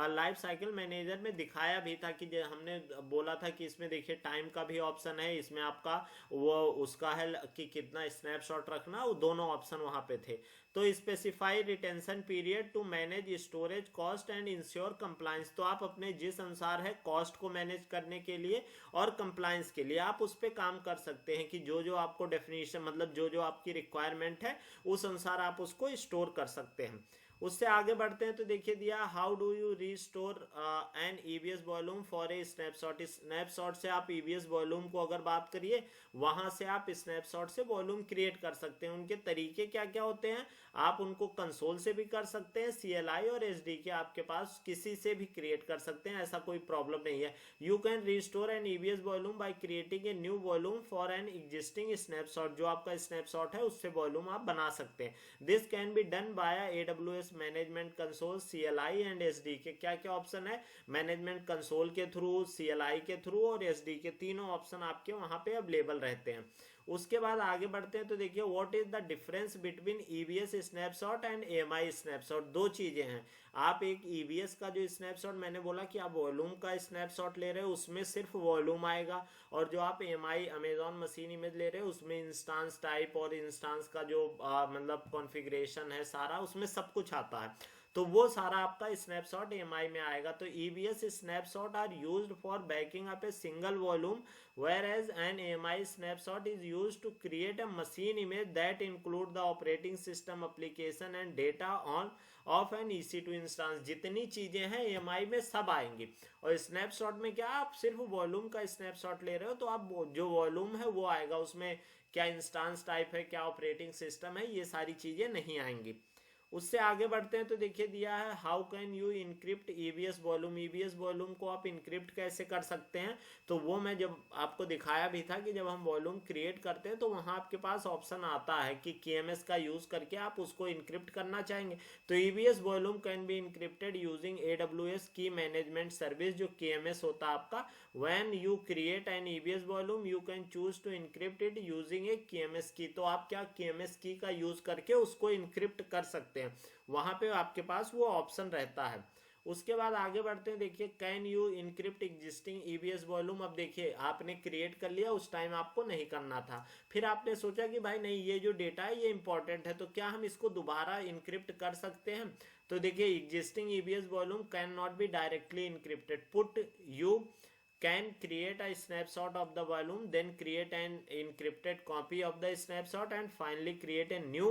लाइफ साइकिल मैनेजर में दिखाया भी था कि हमने बोला था कि इसमें देखिए टाइम का भी ऑप्शन है, इसमें आपका वो उसका है कि कितना स्नैपशॉट रखना, वो दोनों ऑप्शन वहां पे थे। तो specify retention period to manage storage cost and ensure compliance. तो आप अपने जिस अनुसार है कॉस्ट को मैनेज करने के लिए और कंप्लायंस के लिए आप उस पर काम कर सकते हैं कि जो जो आपको डेफिनेशन मतलब जो जो आपकी रिक्वायरमेंट है उस अनुसार आप उसको स्टोर कर सकते हैं। उससे आगे बढ़ते हैं तो देखिए दिया how do you restore an EBS volume for a snapshot. Snapshot से आप EBS वॉल्यूम को अगर बात करिए वहां से आप स्नैपशॉट से वॉल्यूम क्रिएट कर सकते हैं। उनके तरीके क्या क्या होते हैं, आप उनको कंसोल से भी कर सकते हैं, CLI और SDK आपके पास किसी से भी क्रिएट कर सकते हैं, ऐसा कोई प्रॉब्लम नहीं है। You can restore an EBS volume by creating a new volume for an existing snapshot. जो आपका स्नैपशॉट है उससे वॉल्यूम आप बना सकते हैं। This can be done by AWS management console, CLI and SDK। क्या क्या ऑप्शन है, मैनेजमेंट कंसोल के थ्रू, CLI के थ्रू और SDK, तीनों ऑप्शन आपके वहां पे अवेलेबल रहते हैं। उसके बाद आगे बढ़ते हैं तो देखिए what is the difference between EBS snapshot and AMI snapshot. दो चीजें हैं, आप एक EBS का जो स्नैपशॉट मैंने बोला कि आप वॉल्यूम का स्नैपशॉट ले रहे हो उसमें सिर्फ वॉल्यूम आएगा, और जो आप AMI अमेजॉन मशीन इमेज ले रहे हो उसमें इंस्टांस टाइप और इंस्टांस का जो मतलब कॉन्फ़िगरेशन है सारा उसमें सब कुछ आता है, तो वो सारा आपका स्नैपशॉट AMI में आएगा। तो EBS snapshot are used for backing up a single volume whereas an AMI snapshot is used to create a machine image that include the operating system application and data on of an EC2 instance। जितनी चीजें हैं AMI में सब आएंगी, और snapshot में क्या आप सिर्फ वॉल्यूम का स्नैपशॉट ले रहे हो, तो आप जो वॉल्यूम है वो आएगा, उसमें क्या इंस्टांस टाइप है, क्या ऑपरेटिंग सिस्टम है, ये सारी चीजें नहीं आएंगी। उससे आगे बढ़ते हैं तो देखिए दिया है how can you encrypt EBS volume. EBS volume को आप इनक्रिप्ट कैसे कर सकते हैं, तो वो मैं जब आपको दिखाया भी था कि जब हम वॉल्यूम क्रिएट करते हैं तो वहां आपके पास ऑप्शन आता है कि KMS का यूज करके आप उसको इनक्रिप्ट करना चाहेंगे। तो EBS volume can be encrypted using AWS key management service, जो KMS होता है आपका। When you create an EBS volume you can choose to encrypt it using a KMS key. तो आप क्या KMS की का यूज करके उसको इनक्रिप्ट कर सकते हैं, वहां पे आपके पास वो ऑप्शन रहता है। उसके बाद आगे बढ़ते हैं, देखिए can you encrypt existing EBS volume. अब देखिए आपने क्रिएट कर लिया, उस टाइम आपको नहीं करना था, फिर आपने सोचा कि भाई नहीं ये जो डेटा है ये इंपॉर्टेंट है, तो क्या हम इसको दोबारा इनक्रिप्ट कर सकते हैं। तो देखिए existing EBS volume can not be directly encrypted. Put you can create a snapshot of the volume, then create an encrypted copy of the snapshot and finally create a new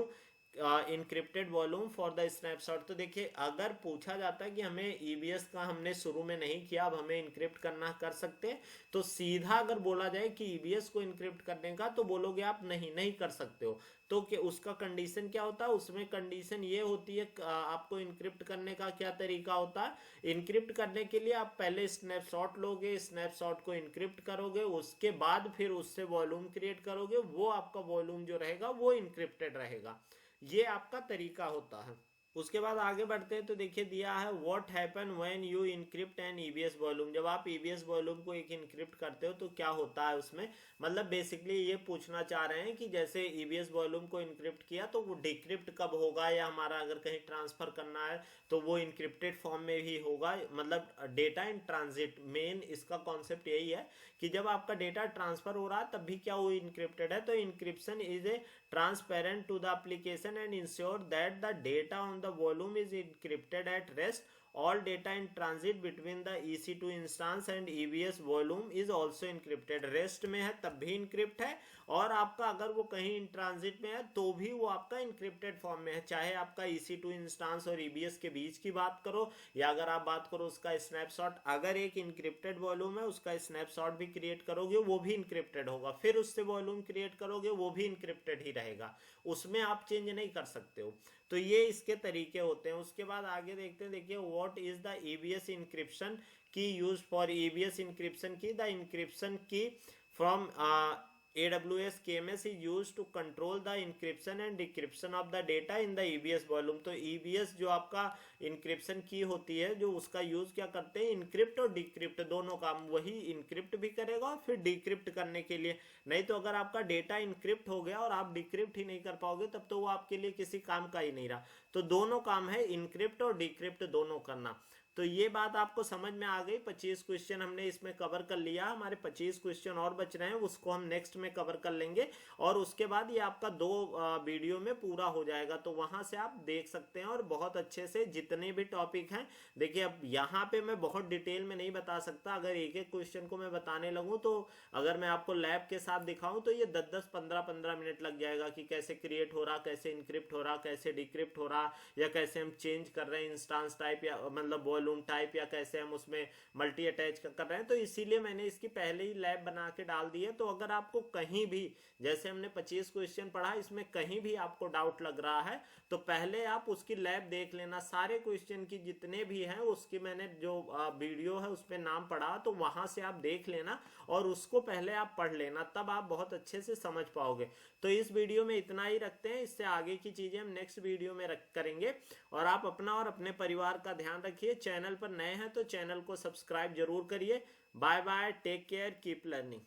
encrypted volume for the snapshot. तो देखिए अगर पूछा जाता है कि हमें EBS का हमने शुरू में नहीं किया, अब हमें इनक्रिप्ट करना कर सकते हैं, तो सीधा अगर बोला जाए कि ईबीएस को इनक्रिप्ट करने का, तो बोलोगे आप नहीं कर सकते हो। तो कि उसका कंडीशन क्या होता है, उसमें कंडीशन ये होती है आपको इनक्रिप्ट करने का क्या तरीका होता है। इनक्रिप्ट करने के लिए आप पहले स्नैपशॉट लोगे, स्नैपशॉट को इनक्रिप्ट करोगे, उसके बाद फिर उससे वॉल्यूम क्रिएट करोगे, वो आपका वॉल्यूम जो रहेगा वो इनक्रिप्टेड रहेगा। ये आपका तरीका होता है। उसके बाद आगे बढ़ते हैं तो देखिए दिया है what happen when you encrypt an EBS volume. जब आप ईबीएस वॉल्यूम को एक इनक्रिप्ट करते हो तो क्या होता है उसमें, मतलब बेसिकली ये पूछना चाह रहे हैं कि जैसे ईबीएस वॉल्यूम को इनक्रिप्ट किया तो वो डिक्रिप्ट कब होगा, या हमारा अगर कहीं ट्रांसफर करना है तो वो इनक्रिप्टेड फॉर्म में ही होगा, मतलब डेटा इन ट्रांजिट। मेन इसका कॉन्सेप्ट यही है कि जब आपका डेटा ट्रांसफर हो रहा है तब भी क्या वो इनक्रिप्टेड है। तो encryption is a transparent to the application and ensure that the data on the volume is encrypted at rest. All data in transit between the EC2 instance and EBS volume is also encrypted. Rest में है तब भी encrypt है, और आपका अगर वो कहीं इन ट्रांजिट में है तो भी वो आपका इनक्रिप्टेड फॉर्म में है, चाहे आपका EC2 इंस्टांस और EBS के बीच की बात करो, या अगर आप बात करो उसका स्नैपशॉट, अगर एक इनक्रिप्टेड वॉल्यूम है उसका स्नैपशॉट भी क्रिएट करोगे वो भी इनक्रिप्टेड होगा, फिर उससे वॉल्यूम क्रिएट करोगे वो भी इनक्रिप्टेड ही रहेगा, उसमें आप चेंज नहीं कर सकते हो। तो ये इसके तरीके होते हैं। उसके बाद आगे देखते हैं, देखिए what is the EBS encryption key use for EBS encryption key. The encryption key from AWS KMS is used to control the encryption and decryption of the data in the EBS volume। तो EBS जो आपका encryption की होती है, जो उसका use क्या करते हैं, इनक्रिप्ट और डिक्रिप्ट दोनों काम, वही इनक्रिप्ट भी करेगा और फिर डिक्रिप्ट करने के लिए। नहीं तो अगर आपका डेटा इनक्रिप्ट हो गया और आप डिक्रिप्ट ही नहीं कर पाओगे तब तो वो आपके लिए किसी काम का ही नहीं रहा। तो दोनों काम है, इनक्रिप्ट और डिक्रिप्ट दोनों करना। तो ये बात आपको समझ में आ गई। 25 क्वेश्चन हमने इसमें कवर कर लिया, हमारे 25 क्वेश्चन और बच रहे हैं, उसको हम नेक्स्ट में कवर कर लेंगे, और उसके बाद ये आपका 2 वीडियो में पूरा हो जाएगा। तो वहां से आप देख सकते हैं और बहुत अच्छे से जितने भी टॉपिक हैं, देखिए अब यहाँ पे मैं बहुत डिटेल में नहीं बता सकता, अगर एक एक क्वेश्चन को मैं बताने लगूँ तो अगर मैं आपको लैब के साथ दिखाऊं तो ये 10-10 15-15 मिनट लग जाएगा कि कैसे क्रिएट हो रहा, कैसे इनक्रिप्ट हो रहा, कैसे डिक्रिप्ट हो रहा, या कैसे हम चेंज कर रहे हैं इंस्टांस टाइप या मतलब वॉल्यूम टाइप, या कैसे हम उसमें मल्टी अटैच कर रहे हैं। तो इसीलिए मैंने इसकी पहले ही लैब बना के डाल दी है। तो अगर आपको कहीं भी, जैसे हमने 25 क्वेश्चन पढ़ा, इसमें कहीं भी आपको डाउट लग रहा है तो पहले आप उसकी लैब देख लेना, सारे क्वेश्चन की जितने भी हैं उसकी मैंने जो वीडियो है उसमें नाम पढ़ा, तो वहां से आप देख लेना और उसको पहले आप पढ़ लेना, तब आप बहुत अच्छे से समझ पाओगे। तो इस वीडियो में इतना ही रखते हैं, इससे आगे की चीजें हम नेक्स्ट वीडियो में करेंगे। और आप अपना और अपने परिवार का ध्यान रखिए। चैनल पर नए हैं तो चैनल को सब्सक्राइब जरूर करिए। Bye bye, take care, keep learning.